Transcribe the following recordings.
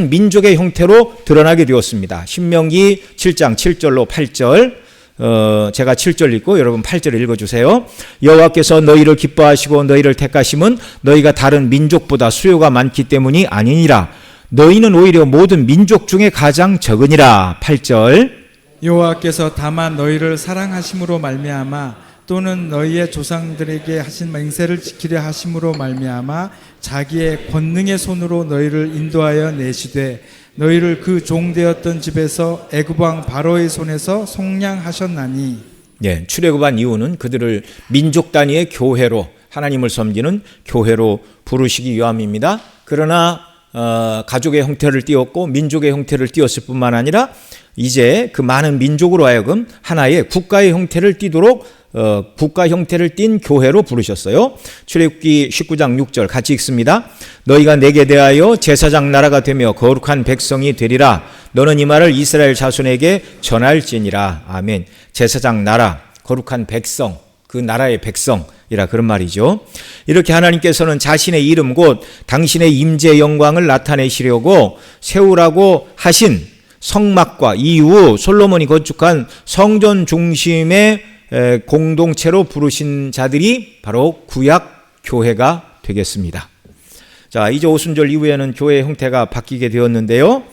민족의 형태로 드러나게 되었습니다. 신명기 7장 7절로 8절, 제가 7절 읽고 여러분 8절 읽어주세요. 여호와께서 너희를 기뻐하시고 너희를 택하심은 너희가 다른 민족보다 수요가 많기 때문이 아니니라. 너희는 오히려 모든 민족 중에 가장 적으니라. 8절. 여호와께서 다만 너희를 사랑하심으로 말미암아 또는 너희의 조상들에게 하신 맹세를 지키려 하심으로 말미암아 자기의 권능의 손으로 너희를 인도하여 내시되 너희를 그 종되었던 집에서 애굽 왕 바로의 손에서 속량하셨나니. 예, 출애굽한 이유는 그들을 민족 단위의 교회로, 하나님을 섬기는 교회로 부르시기 위함입니다. 그러나 가족의 형태를 띄었고 민족의 형태를 띄었을 뿐만 아니라 이제 그 많은 민족으로 하여금 하나의 국가의 형태를 띠도록 국가 형태를 띤 교회로 부르셨어요. 출애굽기 19장 6절 같이 읽습니다. 너희가 내게 대하여 제사장 나라가 되며 거룩한 백성이 되리라. 너는 이 말을 이스라엘 자손에게 전할지니라. 아멘. 제사장 나라, 거룩한 백성, 그 나라의 백성이라 그런 말이죠. 이렇게 하나님께서는 자신의 이름 곧 당신의 임재 영광을 나타내시려고 세우라고 하신 성막과 이후 솔로몬이 건축한 성전 중심의 공동체로 부르신 자들이 바로 구약 교회가 되겠습니다. 자, 이제 오순절 이후에는 교회 형태가 바뀌게 되었는데요.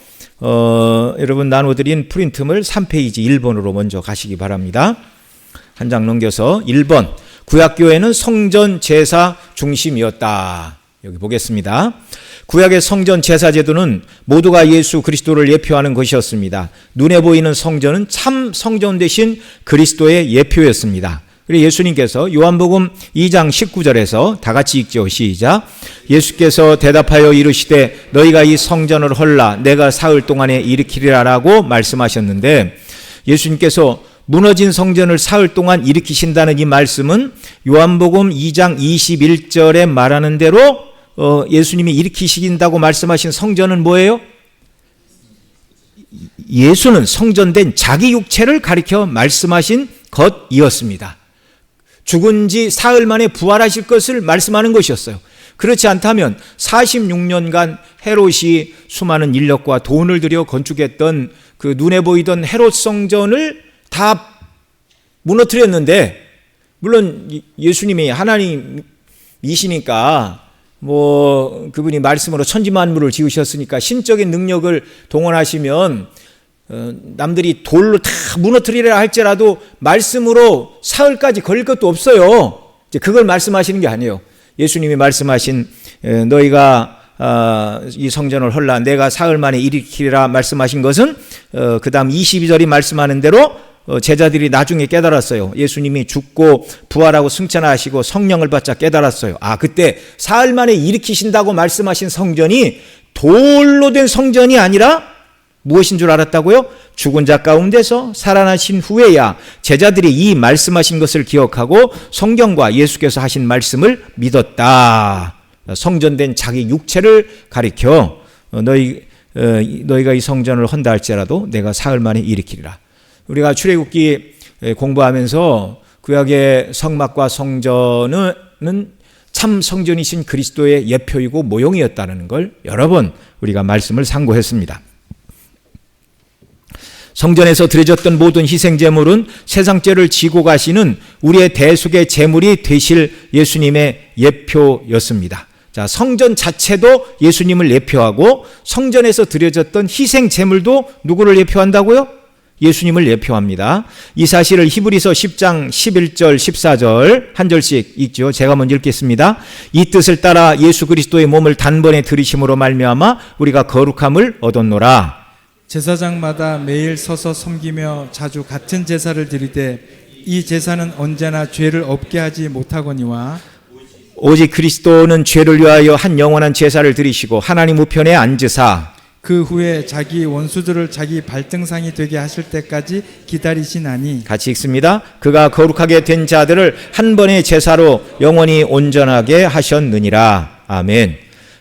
여러분 나눠드린 프린트물 3페이지 1번으로 먼저 가시기 바랍니다. 한 장 넘겨서 1번. 구약교회는 성전 제사 중심이었다. 여기 보겠습니다. 구약의 성전 제사 제도는 모두가 예수 그리스도를 예표하는 것이었습니다. 눈에 보이는 성전은 참 성전 대신 그리스도의 예표였습니다. 그리고 예수님께서 요한복음 2장 19절에서 다 같이 읽죠. 시작. 예수께서 대답하여 이르시되 너희가 이 성전을 헐라 내가 사흘 동안에 일으키리라라고 말씀하셨는데, 예수님께서 무너진 성전을 사흘 동안 일으키신다는 이 말씀은 요한복음 2장 21절에 말하는 대로 예수님이 일으키신다고 말씀하신 성전은 뭐예요? 예수는 성전된 자기 육체를 가리켜 말씀하신 것이었습니다. 죽은 지 사흘 만에 부활하실 것을 말씀하는 것이었어요. 그렇지 않다면 46년간 헤롯이 수많은 인력과 돈을 들여 건축했던 그 눈에 보이던 헤롯 성전을 다 무너뜨렸는데, 물론 예수님이 하나님이시니까 그분이 말씀으로 천지만물을 지으셨으니까 신적인 능력을 동원하시면 남들이 돌로 다 무너뜨리라 할지라도 말씀으로 사흘까지 걸릴 것도 없어요. 이제 그걸 말씀하시는 게 아니에요. 예수님이 말씀하신 너희가 이 성전을 헐라 내가 사흘 만에 일으키리라 말씀하신 것은 그 다음 22절이 말씀하는 대로 제자들이 나중에 깨달았어요. 예수님이 죽고 부활하고 승천하시고 성령을 받자 깨달았어요. 그때 사흘 만에 일으키신다고 말씀하신 성전이 돌로 된 성전이 아니라 무엇인 줄 알았다고요? 죽은 자 가운데서 살아나신 후에야 제자들이 이 말씀하신 것을 기억하고 성경과 예수께서 하신 말씀을 믿었다. 성전된 자기 육체를 가리켜 너희가 이 성전을 헌다 할지라도 내가 사흘 만에 일으키리라. 우리가 출애굽기 공부하면서 구약의 성막과 성전은 참 성전이신 그리스도의 예표이고 모형이었다는 걸 여러 번 우리가 말씀을 상고했습니다. 성전에서 드려졌던 모든 희생제물은 세상죄를 지고 가시는 우리의 대속의 제물이 되실 예수님의 예표였습니다. 자, 성전 자체도 예수님을 예표하고 성전에서 드려졌던 희생제물도 누구를 예표한다고요? 예수님을 예표합니다. 이 사실을 히브리서 10장 11절 14절 한 절씩 읽죠. 제가 먼저 읽겠습니다. 이 뜻을 따라 예수 그리스도의 몸을 단번에 들이심으로 말미암아 우리가 거룩함을 얻었노라. 제사장마다 매일 서서 섬기며 자주 같은 제사를 드리되 이 제사는 언제나 죄를 없게 하지 못하거니와 오직 그리스도는 죄를 위하여 한 영원한 제사를 드리시고 하나님 우편에 앉으사 그 후에 자기 원수들을 자기 발등상이 되게 하실 때까지 기다리시나니. 같이 읽습니다. 그가 거룩하게 된 자들을 한 번의 제사로 영원히 온전하게 하셨느니라. 아멘.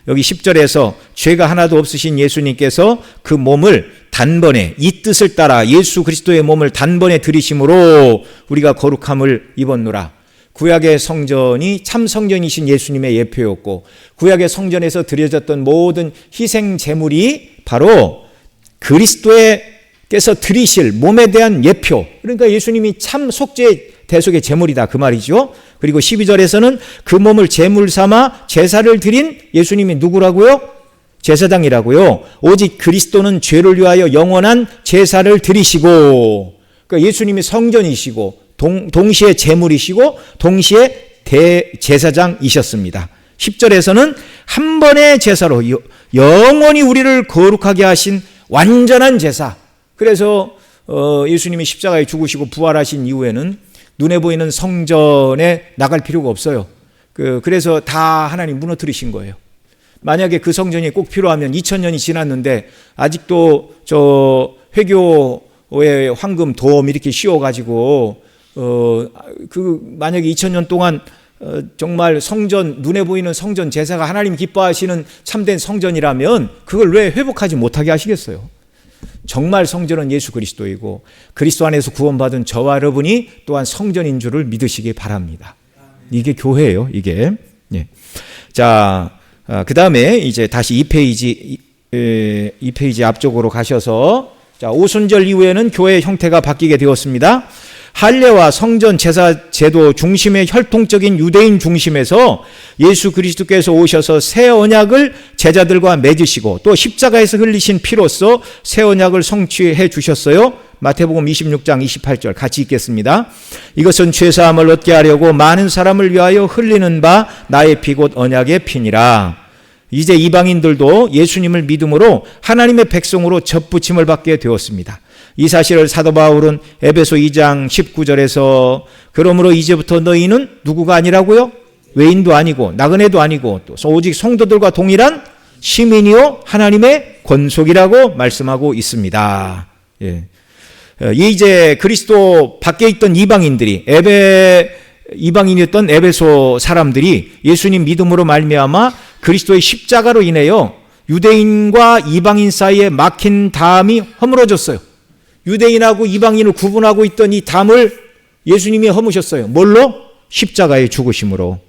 여기 10절에서 죄가 하나도 없으신 예수님께서 그 몸을 단번에 이 뜻을 따라 예수 그리스도의 몸을 단번에 들이심으로 우리가 거룩함을 입었노라. 구약의 성전이 참 성전이신 예수님의 예표였고 구약의 성전에서 드려졌던 모든 희생 제물이 바로 그리스도께서 드리실 몸에 대한 예표, 그러니까 예수님이 참 속죄 대속의 제물이다 그 말이죠. 그리고 12절에서는 그 몸을 제물 삼아 제사를 드린 예수님이 누구라고요? 제사장이라고요. 오직 그리스도는 죄를 위하여 영원한 제사를 드리시고, 그러니까 예수님이 성전이시고 동시에 제물이시고 동시에 대제사장이셨습니다. 10절에서는 한 번의 제사로 영원히 우리를 거룩하게 하신 완전한 제사. 그래서 예수님이 십자가에 죽으시고 부활하신 이후에는 눈에 보이는 성전에 나갈 필요가 없어요. 그래서 다 하나님 무너뜨리신 거예요. 만약에 그 성전이 꼭 필요하면 2000년이 지났는데 아직도 저 회교의 황금 도움 이렇게 씌워가지고 만약에 2000년 동안 정말 성전, 눈에 보이는 성전 제사가 하나님 기뻐하시는 참된 성전이라면 그걸 왜 회복하지 못하게 하시겠어요? 정말 성전은 예수 그리스도이고 그리스도 안에서 구원받은 저와 여러분이 또한 성전인 줄을 믿으시기 바랍니다. 이게 교회예요, 이게. 예. 자, 그 다음에 이제 다시 2페이지 앞쪽으로 가셔서, 자, 오순절 이후에는 교회의 형태가 바뀌게 되었습니다. 할례와 성전 제사 제도 중심의 혈통적인 유대인 중심에서 예수 그리스도께서 오셔서 새 언약을 제자들과 맺으시고 또 십자가에서 흘리신 피로써 새 언약을 성취해 주셨어요. 마태복음 26장 28절 같이 읽겠습니다. 이것은 죄사함을 얻게 하려고 많은 사람을 위하여 흘리는 바 나의 피 곧 언약의 피니라. 이제 이방인들도 예수님을 믿음으로 하나님의 백성으로 접붙임을 받게 되었습니다. 이 사실을 사도 바울은 에베소 2장 19절에서 그러므로 이제부터 너희는 누구가 아니라고요? 외인도 아니고 나그네도 아니고 또 오직 성도들과 동일한 시민이요 하나님의 권속이라고 말씀하고 있습니다. 예. 이제 그리스도 밖에 있던 이방인이었던 에베소 사람들이 예수님 믿음으로 말미암아 그리스도의 십자가로 인하여 유대인과 이방인 사이에 막힌 담이 허물어졌어요. 유대인하고 이방인을 구분하고 있던 이 담을 예수님이 허무셨어요. 뭘로? 십자가의 죽으심으로.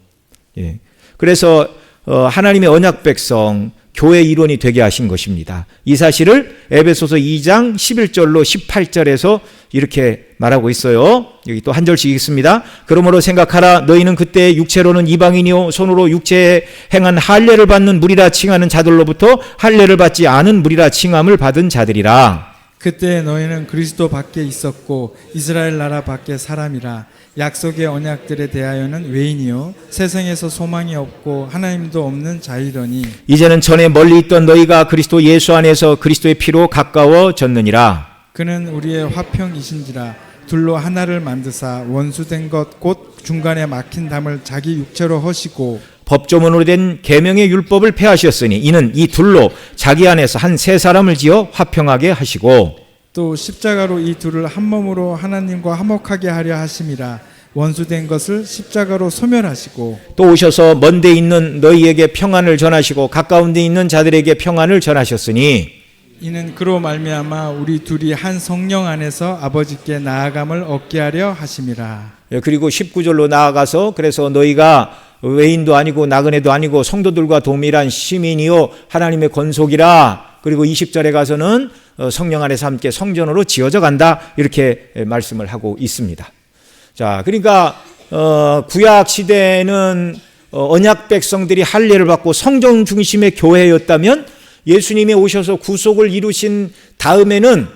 예. 그래서 하나님의 언약 백성, 교회의 일원이 되게 하신 것입니다. 이 사실을 에베소서 2장 11절로 18절에서 이렇게 말하고 있어요. 여기 또 한 절씩 읽습니다. 그러므로 생각하라. 너희는 그때 육체로는 이방인이요 손으로 육체에 행한 할례를 받는 무리라 칭하는 자들로부터 할례를 받지 않은 무리라 칭함을 받은 자들이라. 그때 너희는 그리스도 밖에 있었고 이스라엘 나라 밖에 사람이라. 약속의 언약들에 대하여는 외인이요 세상에서 소망이 없고 하나님도 없는 자이더니 이제는 전에 멀리 있던 너희가 그리스도 예수 안에서 그리스도의 피로 가까워졌느니라. 그는 우리의 화평이신지라. 둘로 하나를 만드사 원수된 것 곧 중간에 막힌 담을 자기 육체로 허시고 법조문으로 된 계명의 율법을 폐하셨으니 이는 이 둘로 자기 안에서 한 세 사람을 지어 화평하게 하시고 또 십자가로 이 둘을 한 몸으로 하나님과 화목하게 하려 하심이라. 원수된 것을 십자가로 소멸하시고 또 오셔서 먼 데 있는 너희에게 평안을 전하시고 가까운 데 있는 자들에게 평안을 전하셨으니 이는 그로 말미암아 우리 둘이 한 성령 안에서 아버지께 나아감을 얻게 하려 하심이라. 그리고 19절로 나아가서 그래서 너희가 외인도 아니고 나그네도 아니고 성도들과 동일한 시민이요 하나님의 권속이라. 그리고 20절에 가서는 성령 안에서 함께 성전으로 지어져 간다 이렇게 말씀을 하고 있습니다. 자, 그러니까 구약 시대에는 언약 백성들이 할례를 받고 성전 중심의 교회였다면 예수님이 오셔서 구속을 이루신 다음에는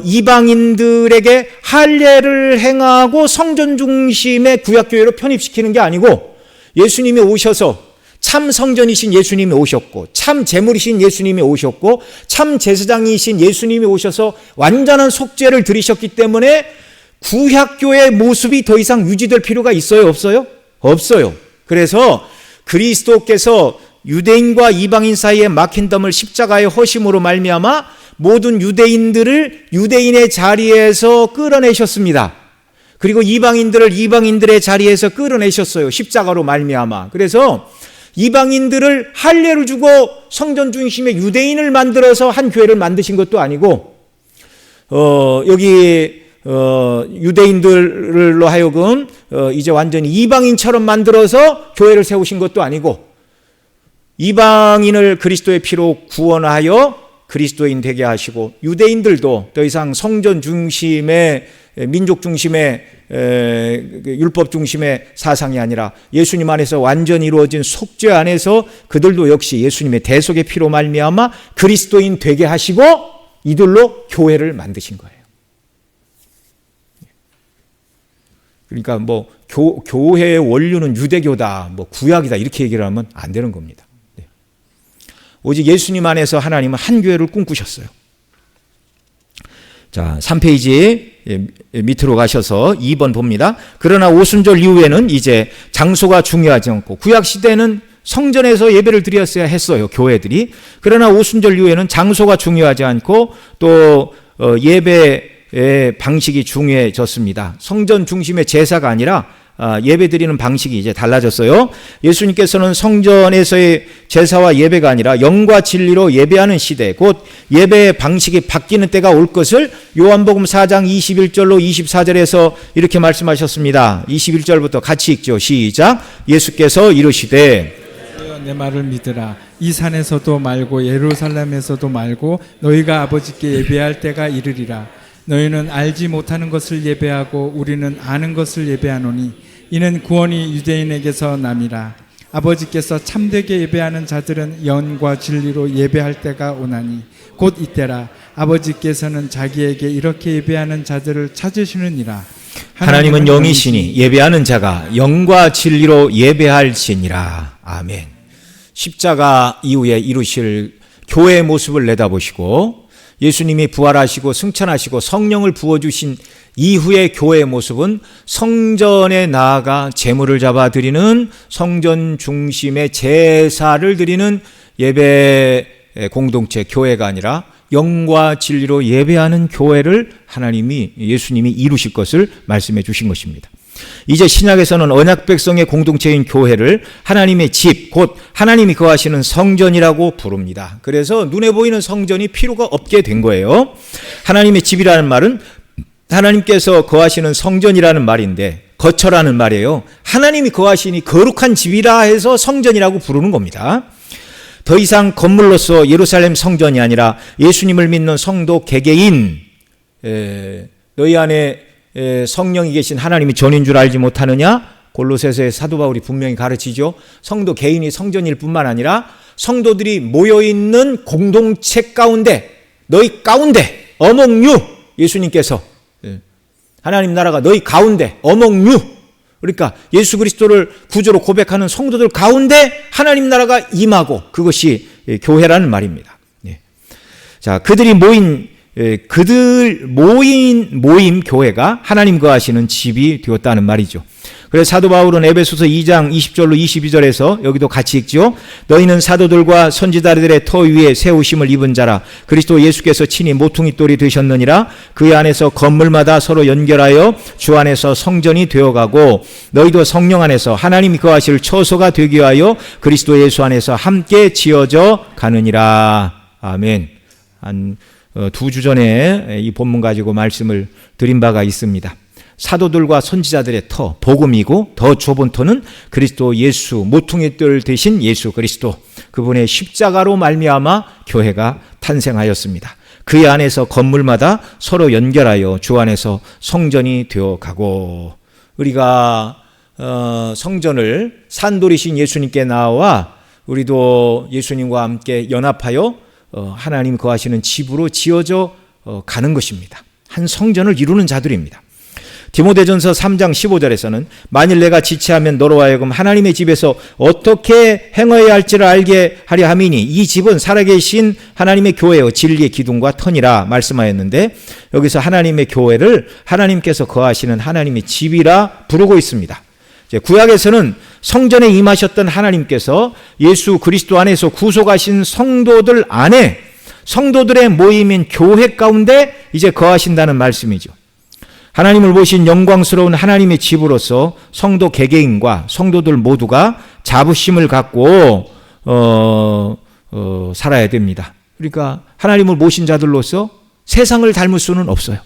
이방인들에게 할례를 행하고 성전 중심의 구약교회로 편입시키는 게 아니고 예수님이 오셔서 참 성전이신 예수님이 오셨고 참 제물이신 예수님이 오셨고 참 제사장이신 예수님이 오셔서 완전한 속죄를 드리셨기 때문에 구약교회의 모습이 더 이상 유지될 필요가 있어요? 없어요? 없어요. 그래서 그리스도께서 유대인과 이방인 사이에 막힌 담을 십자가의 허심으로 말미암아 모든 유대인들을 유대인의 자리에서 끌어내셨습니다. 그리고 이방인들을 이방인들의 자리에서 끌어내셨어요. 십자가로 말미암아. 그래서 이방인들을 할례를 주고 성전 중심의 유대인을 만들어서 한 교회를 만드신 것도 아니고 여기 유대인들로 하여금 이제 완전히 이방인처럼 만들어서 교회를 세우신 것도 아니고 이방인을 그리스도의 피로 구원하여 그리스도인 되게 하시고 유대인들도 더 이상 성전 중심의 민족 중심의 율법 중심의 사상이 아니라 예수님 안에서 완전히 이루어진 속죄 안에서 그들도 역시 예수님의 대속의 피로 말미암아 그리스도인 되게 하시고 이들로 교회를 만드신 거예요. 그러니까 뭐 교회의 원류는 유대교다, 뭐 구약이다 이렇게 얘기를 하면 안 되는 겁니다. 오직 예수님 안에서 하나님은 한 교회를 꿈꾸셨어요. 자, 3페이지 밑으로 가셔서 2번 봅니다. 그러나 오순절 이후에는 이제 장소가 중요하지 않고 구약 시대는 성전에서 예배를 드렸어야 했어요, 교회들이. 그러나 오순절 이후에는 장소가 중요하지 않고 또 예배의 방식이 중요해졌습니다. 성전 중심의 제사가 아니라 예배 드리는 방식이 이제 달라졌어요. 예수님께서는 성전에서의 제사와 예배가 아니라 영과 진리로 예배하는 시대, 곧 예배의 방식이 바뀌는 때가 올 것을 요한복음 4장 21절로 24절에서 이렇게 말씀하셨습니다. 21절부터 같이 읽죠. 시작. 예수께서 이르시되 내 말을 믿으라. 이 산에서도 말고 예루살렘에서도 말고 너희가 아버지께 예배할 때가 이르리라. 너희는 알지 못하는 것을 예배하고 우리는 아는 것을 예배하노니 이는 구원이 유대인에게서 남이라. 아버지께서 참되게 예배하는 자들은 영과 진리로 예배할 때가 오나니 곧 이때라. 아버지께서는 자기에게 이렇게 예배하는 자들을 찾으시느니라. 하나님은 영이시니 예배하는 자가 영과 진리로 예배할지니라. 아멘. 십자가 이후에 이루실 교회의 모습을 내다보시고 예수님이 부활하시고 승천하시고 성령을 부어주신 이후의 교회의 모습은 성전에 나아가 제물을 잡아 드리는 성전 중심의 제사를 드리는 예배 공동체 교회가 아니라 영과 진리로 예배하는 교회를 예수님이 이루실 것을 말씀해 주신 것입니다. 이제 신약에서는 언약 백성의 공동체인 교회를 하나님의 집, 곧 하나님이 거하시는 성전이라고 부릅니다. 그래서 눈에 보이는 성전이 필요가 없게 된 거예요. 하나님의 집이라는 말은 하나님께서 거하시는 성전이라는 말인데 거처라는 말이에요. 하나님이 거하시니 거룩한 집이라 해서 성전이라고 부르는 겁니다. 더 이상 건물로서 예루살렘 성전이 아니라 예수님을 믿는 성도 개개인, 너희 안에 성령이 계신 하나님이 전인 줄 알지 못하느냐? 골로새서의 사도 바울이 분명히 가르치죠. 성도 개인이 성전일 뿐만 아니라 성도들이 모여있는 공동체 가운데, 너희 가운데, among you, 예수님께서 하나님 나라가 너희 가운데, among you, 그러니까 예수 그리스도를 구주로 고백하는 성도들 가운데 하나님 나라가 임하고, 그것이 교회라는 말입니다. 자, 그들 모임 교회가 하나님 거하시는 집이 되었다는 말이죠. 그래서 사도 바울은 에베소서 2장 20절로 22절에서 여기도 같이 읽죠. 너희는 사도들과 선지자들의 터 위에 세우심을 입은 자라. 그리스도 예수께서 친히 모퉁이 돌이 되셨느니라. 그 안에서 건물마다 서로 연결하여 주 안에서 성전이 되어가고 너희도 성령 안에서 하나님이 거하실 처소가 되기 위하여 그리스도 예수 안에서 함께 지어져 가느니라. 아멘. 한 2주 전에 이 본문 가지고 말씀을 드린 바가 있습니다. 사도들과 선지자들의 터, 복음이고 더 좁은 터는 그리스도 예수, 모퉁이 돌 되신 예수 그리스도, 그분의 십자가로 말미암아 교회가 탄생하였습니다. 그 안에서 건물마다 서로 연결하여 주 안에서 성전이 되어가고, 우리가 성전을 산돌이신 예수님께 나와 우리도 예수님과 함께 연합하여 하나님 거하시는 집으로 지어져 가는 것입니다. 한 성전을 이루는 자들입니다. 디모데전서 3장 15절에서는 만일 내가 지체하면 너로 하여금 하나님의 집에서 어떻게 행하여야 할지를 알게 하려 함이니 이 집은 살아계신 하나님의 교회요 진리의 기둥과 터니라 말씀하였는데, 여기서 하나님의 교회를 하나님께서 거하시는 하나님의 집이라 부르고 있습니다. 구약에서는 성전에 임하셨던 하나님께서 예수 그리스도 안에서 구속하신 성도들 안에, 성도들의 모임인 교회 가운데 이제 거하신다는 말씀이죠. 하나님을 보신 영광스러운 하나님의 집으로서 성도 개개인과 성도들 모두가 자부심을 갖고 살아야 됩니다. 그러니까 하나님을 모신 자들로서 세상을 닮을 수는 없어요.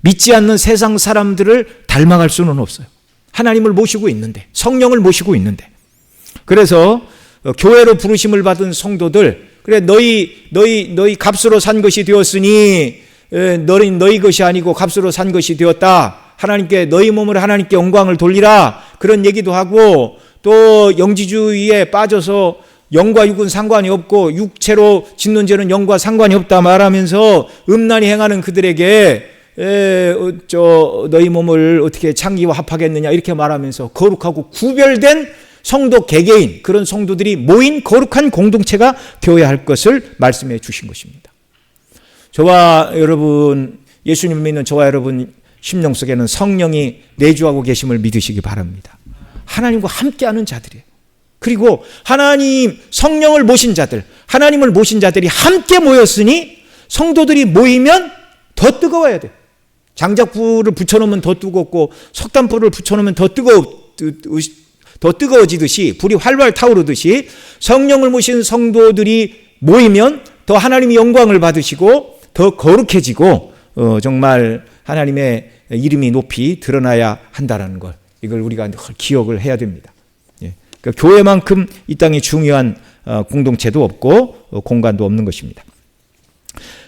믿지 않는 세상 사람들을 닮아갈 수는 없어요. 하나님을 모시고 있는데, 성령을 모시고 있는데. 그래서 교회로 부르심을 받은 성도들, 그래 너희 값으로 산 것이 되었으니 너희 것이 아니고 값으로 산 것이 되었다. 하나님께 너희 몸을 하나님께 영광을 돌리라. 그런 얘기도 하고, 또 영지주의에 빠져서 영과 육은 상관이 없고 육체로 짓는 죄는 영과 상관이 없다 말하면서 음란히 행하는 그들에게 너희 몸을 어떻게 창기와 합하겠느냐 이렇게 말하면서 거룩하고 구별된 성도 개개인, 그런 성도들이 모인 거룩한 공동체가 되어야 할 것을 말씀해 주신 것입니다. 저와 여러분, 예수님을 믿는 저와 여러분 심령 속에는 성령이 내주하고 계심을 믿으시기 바랍니다. 하나님과 함께하는 자들이에요. 그리고 하나님, 성령을 모신 자들, 하나님을 모신 자들이 함께 모였으니 성도들이 모이면 더 뜨거워야 돼요. 장작불을 붙여놓으면 더 뜨겁고 석탄불을 붙여놓으면 더 뜨거워지듯이, 불이 활활 타오르듯이 성령을 모신 성도들이 모이면 더 하나님의 영광을 받으시고 더 거룩해지고 정말 하나님의 이름이 높이 드러나야 한다는 것, 이걸 우리가 기억을 해야 됩니다. 그러니까 교회만큼 이 땅에 중요한 공동체도 없고 공간도 없는 것입니다.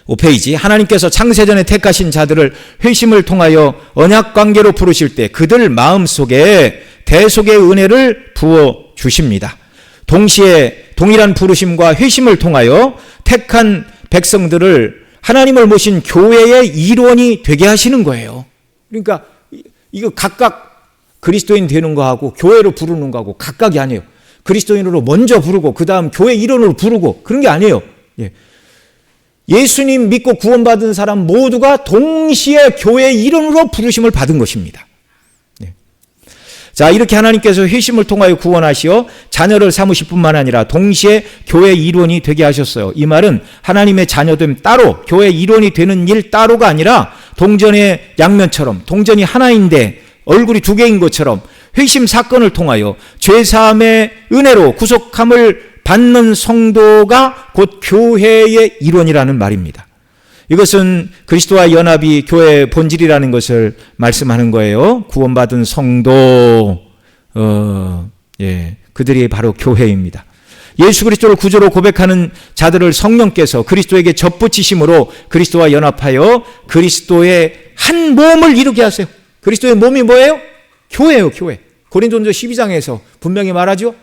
5페이지, 하나님께서 창세전에 택하신 자들을 회심을 통하여 언약관계로 부르실 때 그들 마음속에 대속의 은혜를 부어주십니다. 동시에 동일한 부르심과 회심을 통하여 택한 백성들을 하나님을 모신 교회의 일원이 되게 하시는 거예요. 그러니까 이거 각각 그리스도인 되는 거하고 교회로 부르는 거하고 각각이 아니에요. 그리스도인으로 먼저 부르고 그 다음 교회 일원으로 부르고 그런 게 아니에요. 예수님 믿고 구원받은 사람 모두가 동시에 교회 일원으로 부르심을 받은 것입니다. 자, 이렇게 하나님께서 회심을 통하여 구원하시어 자녀를 삼으실 뿐만 아니라 동시에 교회 일원이 되게 하셨어요. 이 말은 하나님의 자녀됨 따로, 교회 일원이 되는 일 따로가 아니라 동전의 양면처럼, 동전이 하나인데 얼굴이 두 개인 것처럼 회심 사건을 통하여 죄사함의 은혜로 구속함을 받는 성도가 곧 교회의 일원이라는 말입니다. 이것은 그리스도와 연합이 교회의 본질이라는 것을 말씀하는 거예요. 구원받은 성도, 그들이 바로 교회입니다. 예수 그리스도를 구주로 고백하는 자들을 성령께서 그리스도에게 접붙이심으로 그리스도와 연합하여 그리스도의 한 몸을 이루게 하세요. 그리스도의 몸이 뭐예요? 교회예요, 교회. 고린도전서 12장에서 분명히 말하죠.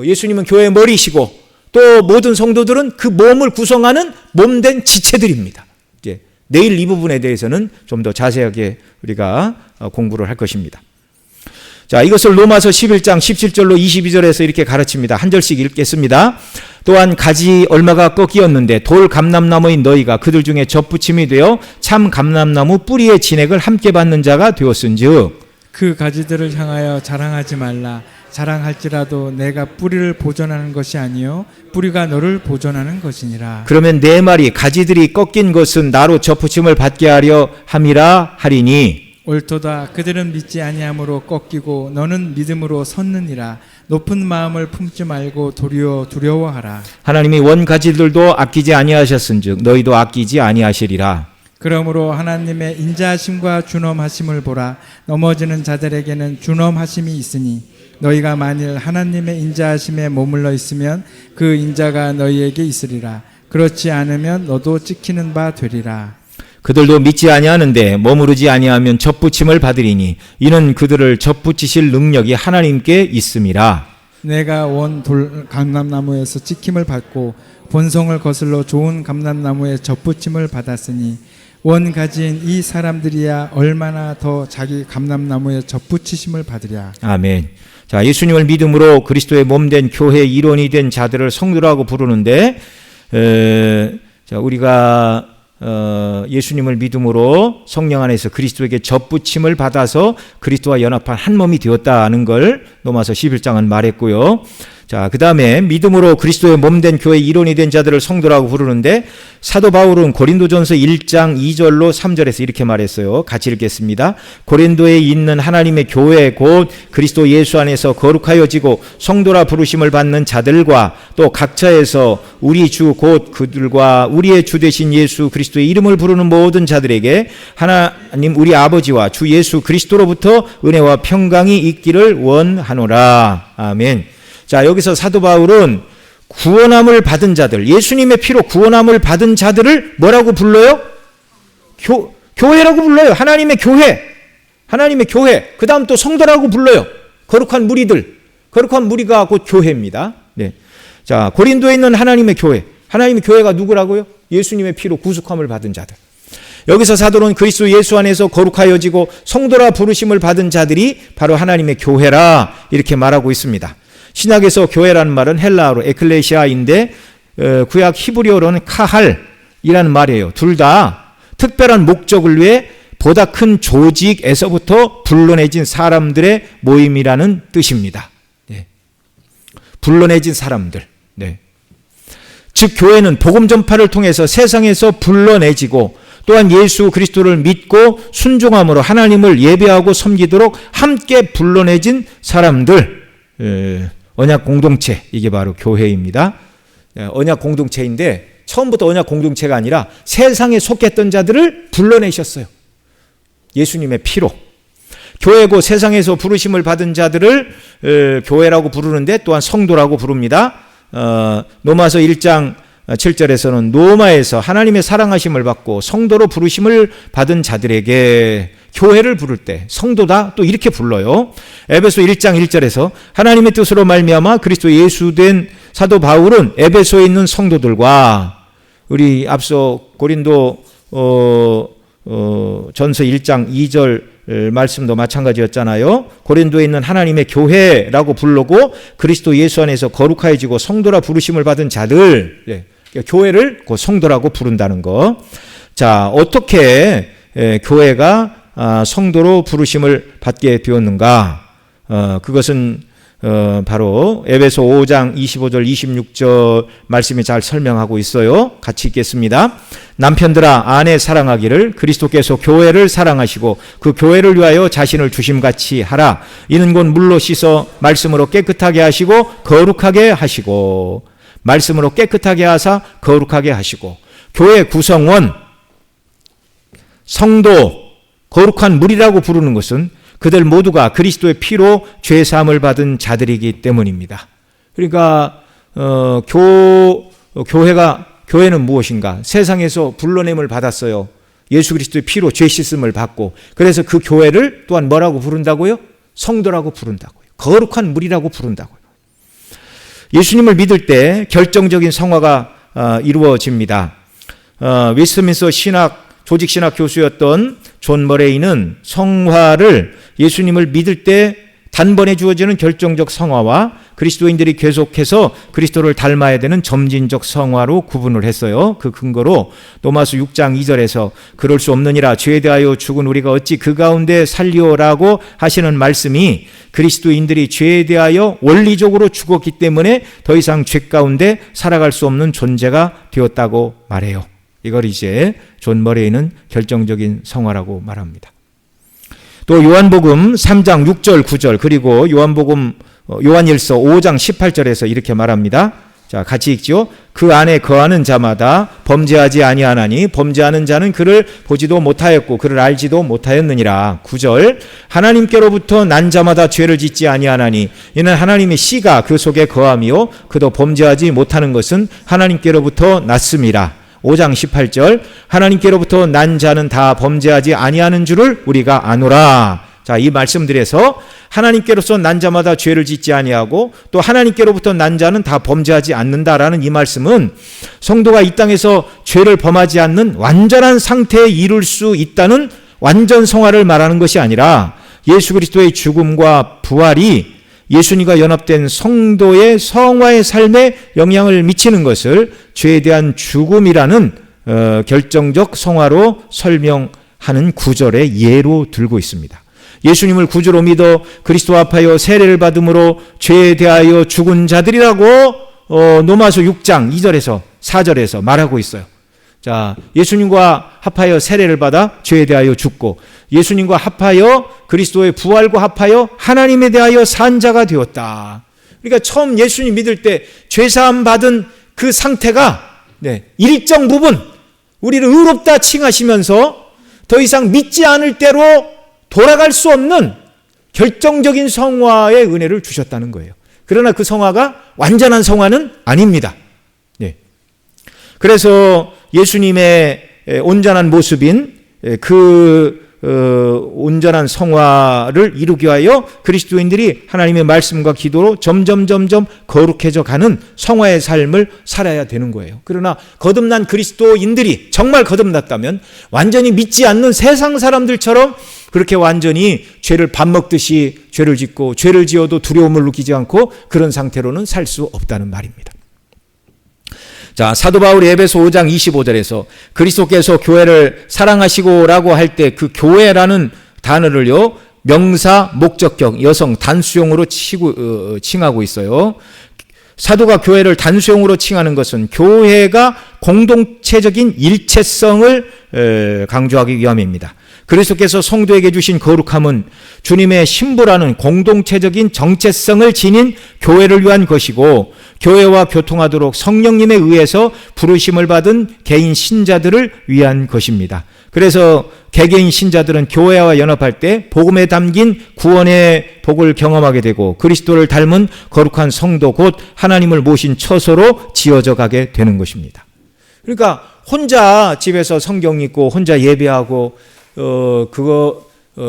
예수님은 교회의 머리이시고 또 모든 성도들은 그 몸을 구성하는 몸된 지체들입니다. 내일 이 부분에 대해서는 좀 더 자세하게 우리가 공부를 할 것입니다. 자, 이것을 로마서 11장 17절로 22절에서 이렇게 가르칩니다. 한 절씩 읽겠습니다. 또한 가지 얼마가 꺾이었는데 돌 감람나무인 너희가 그들 중에 접붙임이 되어 참 감람나무 뿌리의 진액을 함께 받는 자가 되었은즉 그 가지들을 향하여 자랑하지 말라. 자랑할지라도 내가 뿌리를 보존하는 것이 아니요 뿌리가 너를 보존하는 것이니라. 그러면 내 말이 가지들이 꺾인 것은 나로 접붙임을 받게 하려 함이라 하리니 옳도다. 그들은 믿지 아니함으로 꺾이고 너는 믿음으로 섰느니라. 높은 마음을 품지 말고 도리어 두려워하라. 하나님이 원 가지들도 아끼지 아니하셨은즉 너희도 아끼지 아니하시리라. 그러므로 하나님의 인자하심과 준엄하심을 보라. 넘어지는 자들에게는 준엄하심이 있으니 너희가 만일 하나님의 인자하심에 머물러 있으면 그 인자가 너희에게 있으리라. 그렇지 않으면 너도 찍히는 바 되리라. 그들도 믿지 아니하는데 머무르지 아니하면 접붙임을 받으리니 이는 그들을 접붙이실 능력이 하나님께 있음이라. 내가 원 돌 감람나무에서 찍힘을 받고 본성을 거슬러 좋은 감람나무에 접붙임을 받았으니 원 가지인 이 사람들이야 얼마나 더 자기 감람나무에 접붙이심을 받으랴. 아멘. 자, 예수님을 믿음으로 그리스도의 몸된 교회의 일원이 된 자들을 성도라고 부르는데, 자, 우리가 예수님을 믿음으로 성령 안에서 그리스도에게 접붙임을 받아서 그리스도와 연합한 한 몸이 되었다는 걸 로마서 11장은 말했고요. 자, 그 다음에 믿음으로 그리스도의 몸된 교회 일원이 된 자들을 성도라고 부르는데 사도 바울은 고린도전서 1장 2절로 3절에서 이렇게 말했어요. 같이 읽겠습니다. 고린도에 있는 하나님의 교회 곧 그리스도 예수 안에서 거룩하여지고 성도라 부르심을 받는 자들과 또 각처에서 우리 주 곧 그들과 우리의 주 되신 예수 그리스도의 이름을 부르는 모든 자들에게 하나님 우리 아버지와 주 예수 그리스도로부터 은혜와 평강이 있기를 원하노라. 아멘. 자, 여기서 사도 바울은 구원함을 받은 자들, 예수님의 피로 구원함을 받은 자들을 뭐라고 불러요? 교회라고 불러요. 하나님의 교회. 하나님의 교회. 그 다음 또 성도라고 불러요. 거룩한 무리들. 거룩한 무리가 곧 교회입니다. 네. 자, 고린도에 있는 하나님의 교회. 하나님의 교회가 누구라고요? 예수님의 피로 구속함을 받은 자들. 여기서 사도는 그리스도 예수 안에서 거룩하여지고 성도라 부르심을 받은 자들이 바로 하나님의 교회라 이렇게 말하고 있습니다. 신약에서 교회라는 말은 헬라어로 에클레시아인데 구약 히브리어로는 카할이라는 말이에요. 둘 다 특별한 목적을 위해 보다 큰 조직에서부터 불러내진 사람들의 모임이라는 뜻입니다. 네. 불러내진 사람들. 네. 즉 교회는 복음 전파를 통해서 세상에서 불러내지고 또한 예수 그리스도를 믿고 순종함으로 하나님을 예배하고 섬기도록 함께 불러내진 사람들. 언약 공동체, 이게 바로 교회입니다. 언약 공동체인데 처음부터 언약 공동체가 아니라 세상에 속했던 자들을 불러내셨어요. 예수님의 피로. 교회고 세상에서 부르심을 받은 자들을 교회라고 부르는데 또한 성도라고 부릅니다. 로마서 1장 7절에서는 노마에서 하나님의 사랑하심을 받고 성도로 부르심을 받은 자들에게 교회를 부를 때 성도다 또 이렇게 불러요. 에베소 1장 1절에서 하나님의 뜻으로 말미암아 그리스도 예수 된 사도 바울은 에베소에 있는 성도들과 우리 앞서 고린도 전서 1장 2절 말씀도 마찬가지였잖아요. 고린도에 있는 하나님의 교회라고 부르고 그리스도 예수 안에서 거룩하여지고 성도라 부르심을 받은 자들, 교회를 그 성도라고 부른다는 거. 자, 어떻게 교회가 성도로 부르심을 받게 되었는가? 그것은 바로 에베소 5장 25절 26절 말씀이 잘 설명하고 있어요. 같이 읽겠습니다. 남편들아 아내 사랑하기를 그리스도께서 교회를 사랑하시고 그 교회를 위하여 자신을 주심같이 하라. 이는 곧 물로 씻어 말씀으로 깨끗하게 하시고 거룩하게 하시고 말씀으로 깨끗하게 하사 거룩하게 하시고 교회 구성원 성도 거룩한 무리라고 부르는 것은 그들 모두가 그리스도의 피로 죄 사함을 받은 자들이기 때문입니다. 그러니까 교회는 무엇인가? 세상에서 불러냄을 받았어요. 예수 그리스도의 피로 죄 씻음을 받고 그래서 그 교회를 또한 뭐라고 부른다고요? 성도라고 부른다고요. 거룩한 무리라고 부른다고요. 예수님을 믿을 때 결정적인 성화가 이루어집니다. 웨스트민스터 조직신학 교수였던 존 머레이는 성화를 예수님을 믿을 때 단번에 주어지는 결정적 성화와 그리스도인들이 계속해서 그리스도를 닮아야 되는 점진적 성화로 구분을 했어요. 그 근거로 로마서 6장 2절에서 그럴 수 없느니라 죄에 대하여 죽은 우리가 어찌 그 가운데 살리오라고 하시는 말씀이 그리스도인들이 죄에 대하여 원리적으로 죽었기 때문에 더 이상 죄 가운데 살아갈 수 없는 존재가 되었다고 말해요. 이걸 이제 존 머레이는 결정적인 성화라고 말합니다. 또 요한복음 3장 6절 9절 그리고 요한일서 5장 18절에서 이렇게 말합니다. 자, 같이 읽죠. 그 안에 거하는 자마다 범죄하지 아니하나니 범죄하는 자는 그를 보지도 못하였고 그를 알지도 못하였느니라. 9절 하나님께로부터 난 자마다 죄를 짓지 아니하나니 이는 하나님의 씨가 그 속에 거함이요 그도 범죄하지 못하는 것은 하나님께로부터 났음이라. 5장 18절 하나님께로부터 난 자는 다 범죄하지 아니하는 줄을 우리가 아노라. 자, 이 말씀들에서 하나님께로서 난 자마다 죄를 짓지 아니하고 또 하나님께로부터 난 자는 다 범죄하지 않는다라는 이 말씀은 성도가 이 땅에서 죄를 범하지 않는 완전한 상태에 이룰 수 있다는 완전 성화를 말하는 것이 아니라 예수 그리스도의 죽음과 부활이 예수님과 연합된 성도의 성화의 삶에 영향을 미치는 것을 죄에 대한 죽음이라는 결정적 성화로 설명하는 구절의 예로 들고 있습니다. 예수님을 구주로 믿어 그리스도 합하여 세례를 받음으로 죄에 대하여 죽은 자들이라고 로마서 6장 2절에서 4절에서 말하고 있어요. 자, 예수님과 합하여 세례를 받아 죄에 대하여 죽고 예수님과 합하여 그리스도의 부활과 합하여 하나님에 대하여 산 자가 되었다. 그러니까 처음 예수님 믿을 때 죄사함 받은 그 상태가 일정 부분 우리를 의롭다 칭하시면서 더 이상 믿지 않을 대로 돌아갈 수 없는 결정적인 성화의 은혜를 주셨다는 거예요. 그러나 그 성화가 완전한 성화는 아닙니다. 그래서 예수님의 온전한 모습인 그 온전한 성화를 이루기 위하여 그리스도인들이 하나님의 말씀과 기도로 점점 거룩해져 가는 성화의 삶을 살아야 되는 거예요. 그러나 거듭난 그리스도인들이 정말 거듭났다면 완전히 믿지 않는 세상 사람들처럼 그렇게 완전히 죄를 밥 먹듯이 죄를 짓고 죄를 지어도 두려움을 느끼지 않고 그런 상태로는 살 수 없다는 말입니다. 자, 사도 바울이 에베소 5장 25절에서 그리스도께서 교회를 사랑하시고라고 할 때 그 교회라는 단어를요, 명사, 목적격, 여성, 단수용으로 칭하고 있어요. 사도가 교회를 단수용으로 칭하는 것은 교회가 공동체적인 일체성을 강조하기 위함입니다. 그리스도께서 성도에게 주신 거룩함은 주님의 신부라는 공동체적인 정체성을 지닌 교회를 위한 것이고 교회와 교통하도록 성령님에 의해서 부르심을 받은 개인 신자들을 위한 것입니다. 그래서 개개인 신자들은 교회와 연합할 때 복음에 담긴 구원의 복을 경험하게 되고 그리스도를 닮은 거룩한 성도 곧 하나님을 모신 처소로 지어져 가게 되는 것입니다. 그러니까 혼자 집에서 성경 읽고 혼자 예배하고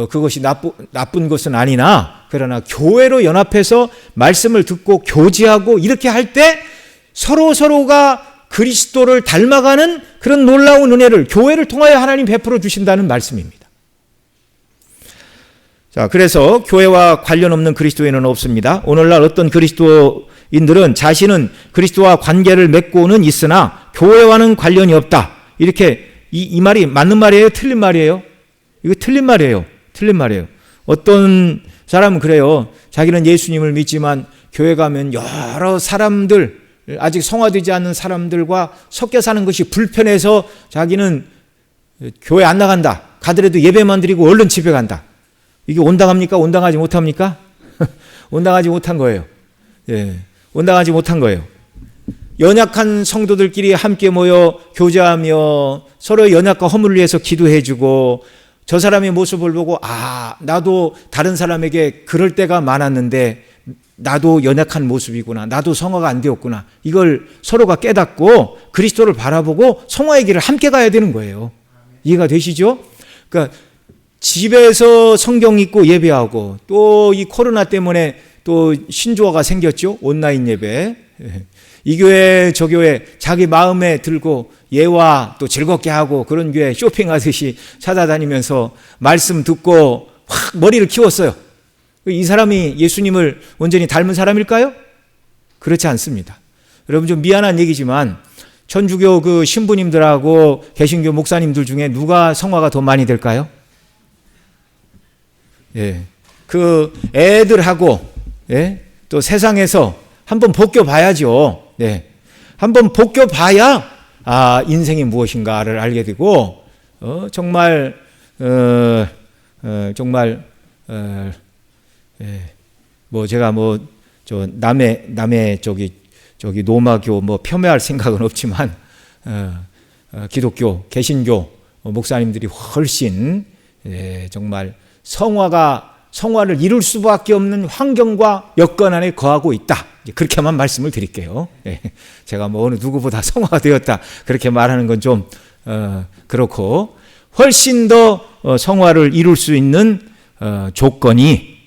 그것이 나쁜 것은 아니나 그러나 교회로 연합해서 말씀을 듣고 교제하고 이렇게 할 때 서로가 그리스도를 닮아가는 그런 놀라운 은혜를 교회를 통하여 하나님 베풀어 주신다는 말씀입니다. 자, 그래서 교회와 관련 없는 그리스도인은 없습니다. 오늘날 어떤 그리스도인들은 자신은 그리스도와 관계를 맺고는 있으나 교회와는 관련이 없다. 이렇게 이 말이 맞는 말이에요? 틀린 말이에요? 이거 틀린 말이에요. 틀린 말이에요. 어떤 사람은 그래요. 자기는 예수님을 믿지만 교회 가면 여러 사람들, 아직 성화되지 않는 사람들과 섞여 사는 것이 불편해서 자기는 교회 안 나간다. 가더라도 예배만 드리고 얼른 집에 간다. 이게 온당합니까? 온당하지 못합니까? 온당하지 못한 거예요. 온당하지 못한 거예요. 연약한 성도들끼리 함께 모여 교제하며 서로 연약과 허물을 위해서 기도해주고 저 사람의 모습을 보고 나도 다른 사람에게 그럴 때가 많았는데 나도 연약한 모습이구나. 나도 성화가 안 되었구나. 이걸 서로가 깨닫고 그리스도를 바라보고 성화의 길을 함께 가야 되는 거예요. 이해가 되시죠? 그러니까 집에서 성경 읽고 예배하고 또 이 코로나 때문에 또 신조어가 생겼죠. 온라인 예배. 이 교회 저 교회 자기 마음에 들고 예와 또 즐겁게 하고 그런 교회 쇼핑하듯이 찾아다니면서 말씀 듣고 확 머리를 키웠어요. 이 사람이 예수님을 온전히 닮은 사람일까요? 그렇지 않습니다. 여러분 좀 미안한 얘기지만 천주교 그 신부님들하고 개신교 목사님들 중에 누가 성화가 더 많이 될까요? 그 애들하고 또 세상에서 한번 벗겨봐야죠. 한번 벗겨봐야 인생이 무엇인가를 알게 되고 정말 제가 저 남의 저기 노마교 폄훼할 생각은 없지만 기독교 개신교 목사님들이 훨씬 정말 성화를 이룰 수밖에 없는 환경과 여건 안에 거하고 있다. 그렇게만 말씀을 드릴게요. 제가 어느 누구보다 성화가 되었다. 그렇게 말하는 건 좀 그렇고 훨씬 더 성화를 이룰 수 있는 조건이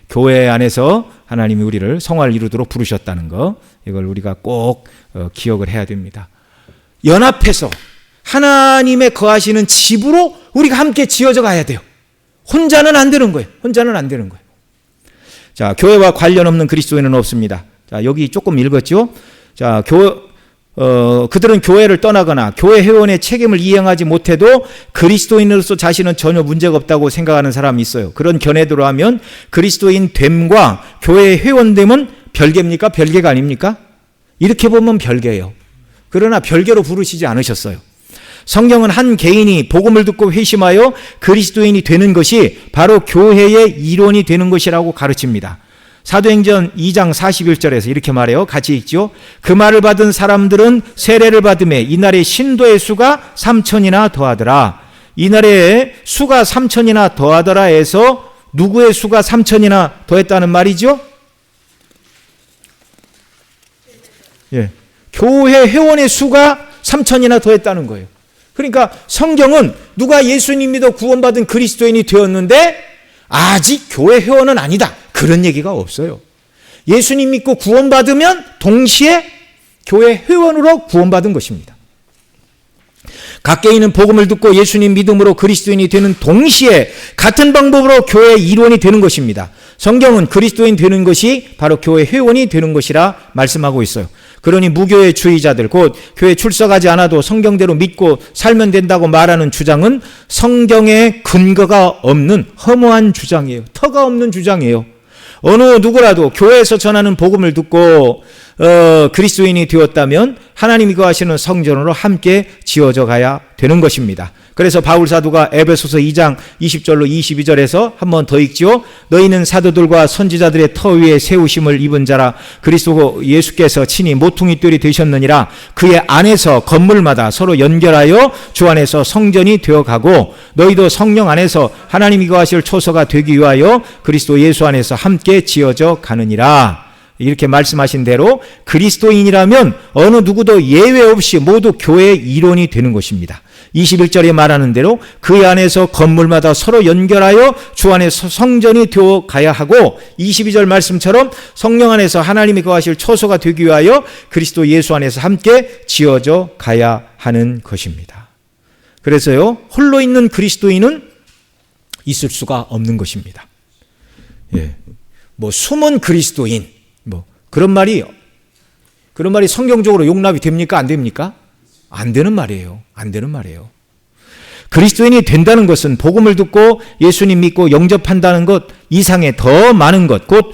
교회 안에서 하나님이 우리를 성화를 이루도록 부르셨다는 거 이걸 우리가 꼭 기억을 해야 됩니다. 연합해서 하나님의 거하시는 집으로 우리가 함께 지어져 가야 돼요. 혼자는 안 되는 거예요. 혼자는 안 되는 거예요. 자, 교회와 관련 없는 그리스도인은 없습니다. 자, 여기 조금 읽었죠? 자, 그들은 교회를 떠나거나 교회 회원의 책임을 이행하지 못해도 그리스도인으로서 자신은 전혀 문제가 없다고 생각하는 사람이 있어요. 그런 견해대로 하면 그리스도인 됨과 교회 회원됨은 별개입니까? 별개가 아닙니까? 이렇게 보면 별개예요. 그러나 별개로 부르시지 않으셨어요. 성경은 한 개인이 복음을 듣고 회심하여 그리스도인이 되는 것이 바로 교회의 일원이 되는 것이라고 가르칩니다. 사도행전 2장 41절에서 이렇게 말해요. 같이 읽죠. 그 말을 받은 사람들은 세례를 받음에 이날에 신도의 수가 3천이나 더하더라. 이날에 수가 3천이나 더하더라 해서 누구의 수가 3천이나 더했다는 말이죠? 예. 교회 회원의 수가 3천이나 더했다는 거예요. 그러니까 성경은 누가 예수님 믿어 구원받은 그리스도인이 되었는데 아직 교회 회원은 아니다. 그런 얘기가 없어요. 예수님 믿고 구원받으면 동시에 교회 회원으로 구원받은 것입니다. 각 개인은 복음을 듣고 예수님 믿음으로 그리스도인이 되는 동시에 같은 방법으로 교회의 일원이 되는 것입니다. 성경은 그리스도인 되는 것이 바로 교회 회원이 되는 것이라 말씀하고 있어요. 그러니 무교의 주의자들, 곧 교회 출석하지 않아도 성경대로 믿고 살면 된다고 말하는 주장은 성경에 근거가 없는 허무한 주장이에요. 터가 없는 주장이에요. 어느 누구라도 교회에서 전하는 복음을 듣고 그리스도인이 되었다면 하나님이 거하시는 성전으로 함께 지어져 가야 되는 것입니다. 그래서 바울 사도가 에베소서 2장 20절로 22절에서 한 번 더 읽죠. 너희는 사도들과 선지자들의 터 위에 세우심을 입은 자라 그리스도 예수께서 친히 모퉁이 뜰이 되셨느니라. 그의 안에서 건물마다 서로 연결하여 주 안에서 성전이 되어가고 너희도 성령 안에서 하나님이 거하실 초소가 되기 위하여 그리스도 예수 안에서 함께 지어져 가느니라. 이렇게 말씀하신 대로 그리스도인이라면 어느 누구도 예외 없이 모두 교회의 일원이 되는 것입니다. 21절에 말하는 대로 그 안에서 건물마다 서로 연결하여 주 안에서 성전이 되어 가야 하고 22절 말씀처럼 성령 안에서 하나님이 거하실 초소가 되기 위하여 그리스도 예수 안에서 함께 지어져 가야 하는 것입니다. 그래서요, 홀로 있는 그리스도인은 있을 수가 없는 것입니다. 예. 뭐 숨은 그리스도인, 뭐 그런 말이 성경적으로 용납이 됩니까? 안 됩니까? 안 되는 말이에요. 안 되는 말이에요. 그리스도인이 된다는 것은 복음을 듣고 예수님 믿고 영접한다는 것 이상의 더 많은 것, 곧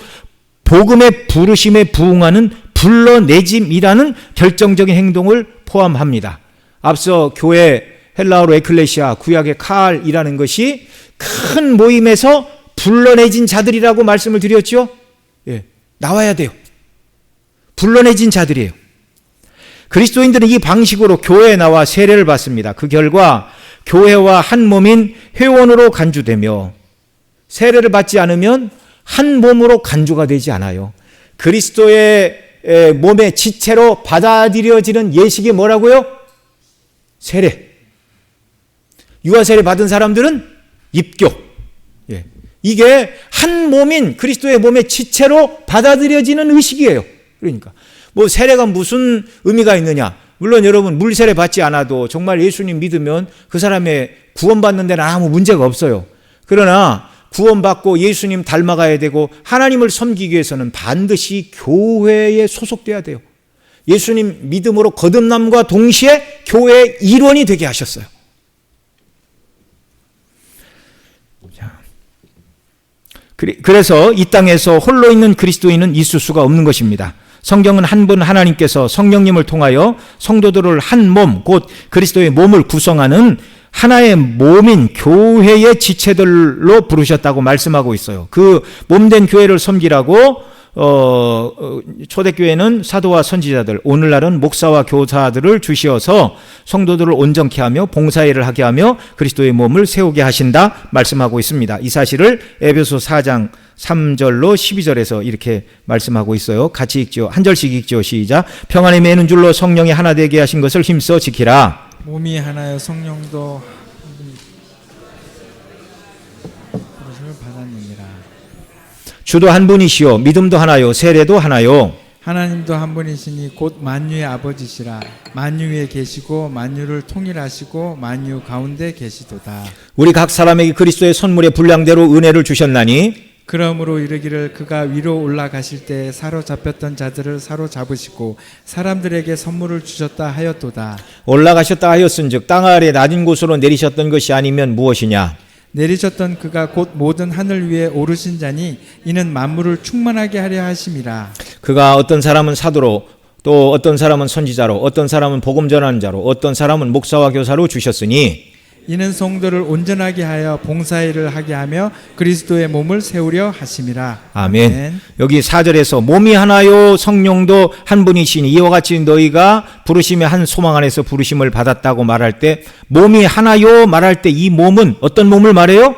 복음의 부르심에 부응하는 불러내짐이라는 결정적인 행동을 포함합니다. 앞서 교회 헬라어로 에클레시아, 구약의 칼이라는 것이 큰 모임에서 불러내진 자들이라고 말씀을 드렸죠. 예, 나와야 돼요. 불러내진 자들이에요. 그리스도인들은 이 방식으로 교회에 나와 세례를 받습니다. 그 결과 교회와 한 몸인 회원으로 간주되며 세례를 받지 않으면 한 몸으로 간주가 되지 않아요. 그리스도의 몸의 지체로 받아들여지는 예식이 뭐라고요? 세례. 유아세례 받은 사람들은 입교. 예. 이게 한 몸인 그리스도의 몸의 지체로 받아들여지는 의식이에요. 그러니까 뭐 세례가 무슨 의미가 있느냐? 물론 여러분 물세례 받지 않아도 정말 예수님 믿으면 그 사람의 구원받는 데는 아무 문제가 없어요. 그러나 구원받고 예수님 닮아가야 되고 하나님을 섬기기 위해서는 반드시 교회에 소속돼야 돼요. 예수님 믿음으로 거듭남과 동시에 교회의 일원이 되게 하셨어요. 그래서 이 땅에서 홀로 있는 그리스도인은 있을 수가 없는 것입니다. 성경은 한 분 하나님께서 성령님을 통하여 성도들을 한 몸, 곧 그리스도의 몸을 구성하는 하나의 몸인 교회의 지체들로 부르셨다고 말씀하고 있어요. 그 몸된 교회를 섬기라고 초대교회는 사도와 선지자들, 오늘날은 목사와 교사들을 주시어서 성도들을 온전케 하며 봉사일을 하게 하며 그리스도의 몸을 세우게 하신다 말씀하고 있습니다. 이 사실을 에베소 4장 3절로 12절에서 이렇게 말씀하고 있어요. 같이 읽죠. 한 절씩 읽죠. 시작. 평안에 매는 줄로 성령이 하나 되게 하신 것을 힘써 지키라. 몸이 하나여 성령도 부르심을 받았느니라. 주도 한 분이시요 믿음도 하나요 세례도 하나요. 하나님도 한 분이시니 곧 만유의 아버지시라. 만유 위에 계시고 만유를 통일하시고 만유 가운데 계시도다. 우리 각 사람에게 그리스도의 선물의 분량대로 은혜를 주셨나니 그러므로 이르기를 그가 위로 올라가실 때 사로잡혔던 자들을 사로잡으시고 사람들에게 선물을 주셨다 하였도다. 올라가셨다 하였은즉 땅 아래 낮은 곳으로 내리셨던 것이 아니면 무엇이냐? 내리셨던 그가 곧 모든 하늘 위에 오르신 자니 이는 만물을 충만하게 하려 하심이라. 그가 어떤 사람은 사도로, 또 어떤 사람은 선지자로, 어떤 사람은 복음 전하는 자로, 어떤 사람은 목사와 교사로 주셨으니 이는 성도를 온전하게 하여 봉사일을 하게 하며 그리스도의 몸을 세우려 하심이라. 아멘. 여기 4절에서 몸이 하나요 성령도 한 분이시니 이와 같이 너희가 부르심의 한 소망 안에서 부르심을 받았다고 말할 때 몸이 하나요 말할 때 이 몸은 어떤 몸을 말해요?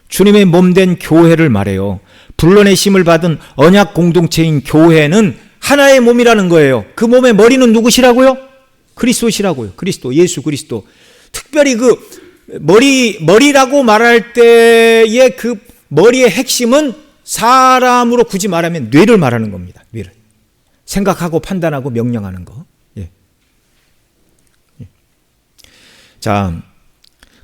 주님의 몸된 교회를 말해요. 불러내심을 받은 언약 공동체인 교회는 하나의 몸이라는 거예요. 그 몸의 머리는 누구시라고요? 그리스도시라고요. 그리스도, 예수 그리스도. 특별히 그 머리라고 말할 때의 그 머리의 핵심은 사람으로 굳이 말하면 뇌를 말하는 겁니다. 뇌를. 생각하고 판단하고 명령하는 거. 예. 자,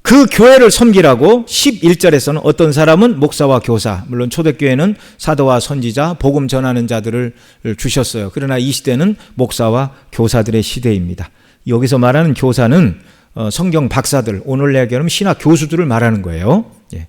그 교회를 섬기라고 11절에서는 어떤 사람은 목사와 교사, 물론 초대교회는 사도와 선지자, 복음 전하는 자들을 주셨어요. 그러나 이 시대는 목사와 교사들의 시대입니다. 여기서 말하는 교사는 성경 박사들, 오늘 얘기하면 신학 교수들을 말하는 거예요. 예.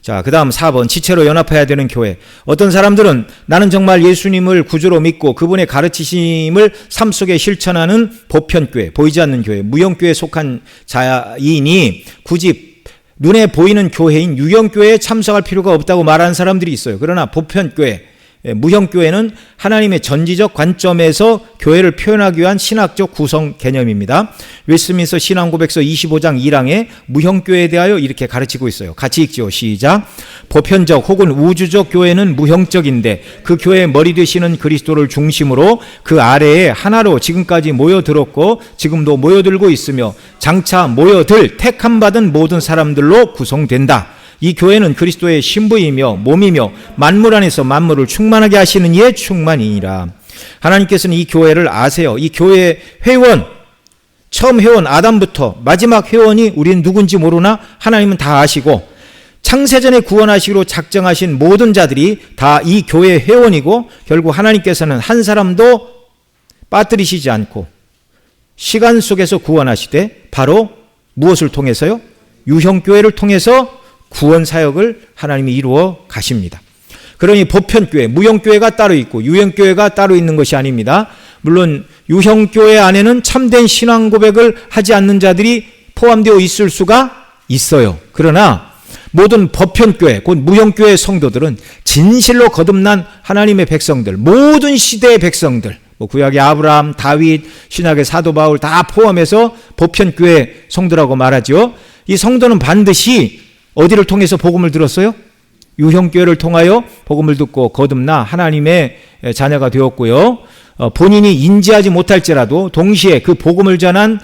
자, 그 다음 4번 지체로 연합해야 되는 교회. 어떤 사람들은 나는 정말 예수님을 구주로 믿고 그분의 가르치심을 삶 속에 실천하는 보편교회, 보이지 않는 교회, 무형교회에 속한 자이니 굳이 눈에 보이는 교회인 유형교회에 참석할 필요가 없다고 말하는 사람들이 있어요. 그러나 보편교회, 무형교회는 하나님의 전지적 관점에서 교회를 표현하기 위한 신학적 구성 개념입니다. 웨스트민스터 신앙고백서 25장 1항에 무형교회에 대하여 이렇게 가르치고 있어요. 같이 읽죠. 시작. 보편적 혹은 우주적 교회는 무형적인데 그 교회의 머리 되시는 그리스도를 중심으로 그 아래에 하나로 지금까지 모여들었고 지금도 모여들고 있으며 장차 모여들 택함받은 모든 사람들로 구성된다. 이 교회는 그리스도의 신부이며 몸이며 만물 안에서 만물을 충만하게 하시는 이의 충만이니라. 하나님께서는 이 교회를 아세요. 이 교회의 회원, 처음 회원 아담부터 마지막 회원이 우리는 누군지 모르나 하나님은 다 아시고 창세전에 구원하시기로 작정하신 모든 자들이 다 이 교회의 회원이고 결국 하나님께서는 한 사람도 빠뜨리시지 않고 시간 속에서 구원하시되 바로 무엇을 통해서요? 유형교회를 통해서 구원 사역을 하나님이 이루어 가십니다. 그러니 보편교회, 무형교회가 따로 있고 유형교회가 따로 있는 것이 아닙니다. 물론 유형교회 안에는 참된 신앙 고백을 하지 않는 자들이 포함되어 있을 수가 있어요. 그러나 모든 보편교회, 곧 무형교회 성도들은 진실로 거듭난 하나님의 백성들, 모든 시대의 백성들, 구약의 아브라함, 다윗, 신약의 사도 바울 다 포함해서 보편교회 성도라고 말하죠. 이 성도는 반드시 어디를 통해서 복음을 들었어요? 유형교회를 통하여 복음을 듣고 거듭나 하나님의 자녀가 되었고요. 본인이 인지하지 못할지라도 동시에 그 복음을 전한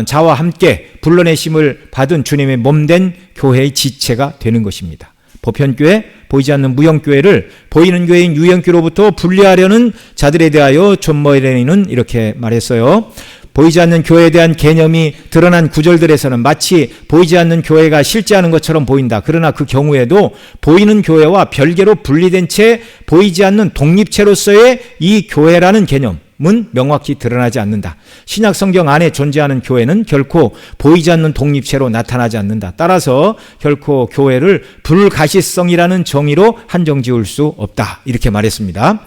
자와 함께 불러내심을 받은 주님의 몸된 교회의 지체가 되는 것입니다. 보편교회, 보이지 않는 무형교회를 보이는 교회인 유형교로부터 분리하려는 자들에 대하여 존 머레이는 이렇게 말했어요. 보이지 않는 교회에 대한 개념이 드러난 구절들에서는 마치 보이지 않는 교회가 실제하는 것처럼 보인다. 그러나 그 경우에도 보이는 교회와 별개로 분리된 채 보이지 않는 독립체로서의 이 교회라는 개념은 명확히 드러나지 않는다. 신약 성경 안에 존재하는 교회는 결코 보이지 않는 독립체로 나타나지 않는다. 따라서 결코 교회를 불가시성이라는 정의로 한정 지을 수 없다. 이렇게 말했습니다.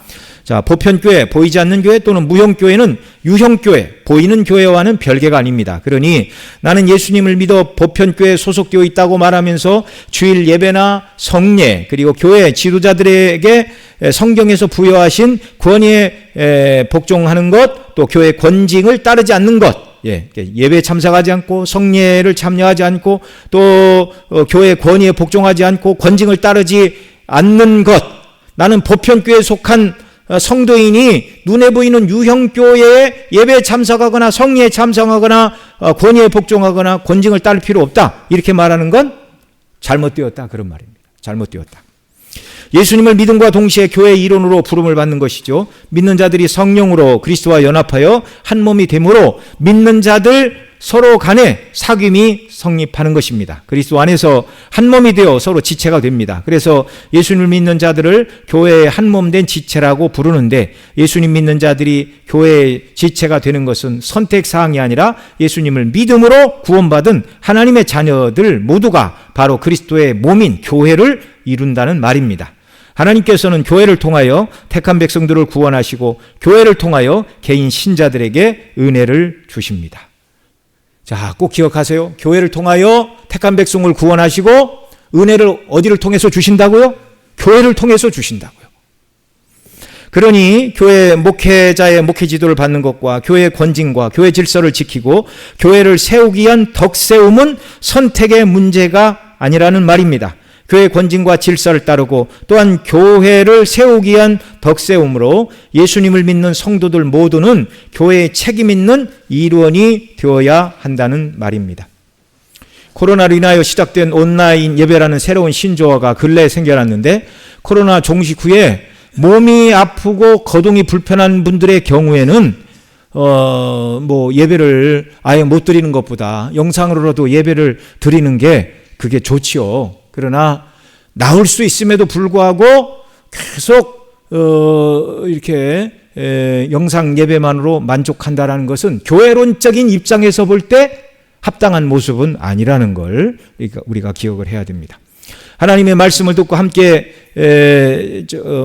자, 보편교회, 보이지 않는 교회 또는 무형교회는 유형교회, 보이는 교회와는 별개가 아닙니다. 그러니 나는 예수님을 믿어 보편교회에 소속되어 있다고 말하면서 주일 예배나 성례 그리고 교회 지도자들에게 성경에서 부여하신 권위에 복종하는 것, 또 교회 권징을 따르지 않는 것, 예배에 참석하지 않고 성례를 참여하지 않고 또 교회 권위에 복종하지 않고 권징을 따르지 않는 것, 나는 보편교회에 속한 성도인이 눈에 보이는 유형교회에 예배에 참석하거나 성례에 참석하거나 권위에 복종하거나 권징을 따를 필요 없다. 이렇게 말하는 건 잘못되었다. 그런 말입니다. 잘못되었다. 예수님을 믿음과 동시에 교회의 일원으로 부름을 받는 것이죠. 믿는 자들이 성령으로 그리스도와 연합하여 한 몸이 되므로 믿는 자들 서로 간에 사귐이 성립하는 것입니다. 그리스도 안에서 한 몸이 되어 서로 지체가 됩니다. 그래서 예수님을 믿는 자들을 교회의 한 몸 된 지체라고 부르는데, 예수님 믿는 자들이 교회의 지체가 되는 것은 선택사항이 아니라 예수님을 믿음으로 구원받은 하나님의 자녀들 모두가 바로 그리스도의 몸인 교회를 이룬다는 말입니다. 하나님께서는 교회를 통하여 택한 백성들을 구원하시고 교회를 통하여 개인 신자들에게 은혜를 주십니다. 자, 꼭 기억하세요. 교회를 통하여 택한 백성을 구원하시고 은혜를 어디를 통해서 주신다고요? 교회를 통해서 주신다고요. 그러니 교회 목회자의 목회 지도를 받는 것과 교회의 권징과 교회 질서를 지키고 교회를 세우기 위한 덕세움은 선택의 문제가 아니라는 말입니다. 교회 권징과 질서를 따르고 또한 교회를 세우기 위한 덕세움으로 예수님을 믿는 성도들 모두는 교회의 책임 있는 일원이 되어야 한다는 말입니다. 코로나로 인하여 시작된 온라인 예배라는 새로운 신조어가 근래에 생겨났는데, 코로나 종식 후에 몸이 아프고 거동이 불편한 분들의 경우에는 예배를 아예 못 드리는 것보다 영상으로라도 예배를 드리는 게 그게 좋지요. 그러나 나올 수 있음에도 불구하고 계속 이렇게 영상 예배만으로 만족한다라는 것은 교회론적인 입장에서 볼 때 합당한 모습은 아니라는 걸 우리가 기억을 해야 됩니다. 하나님의 말씀을 듣고 함께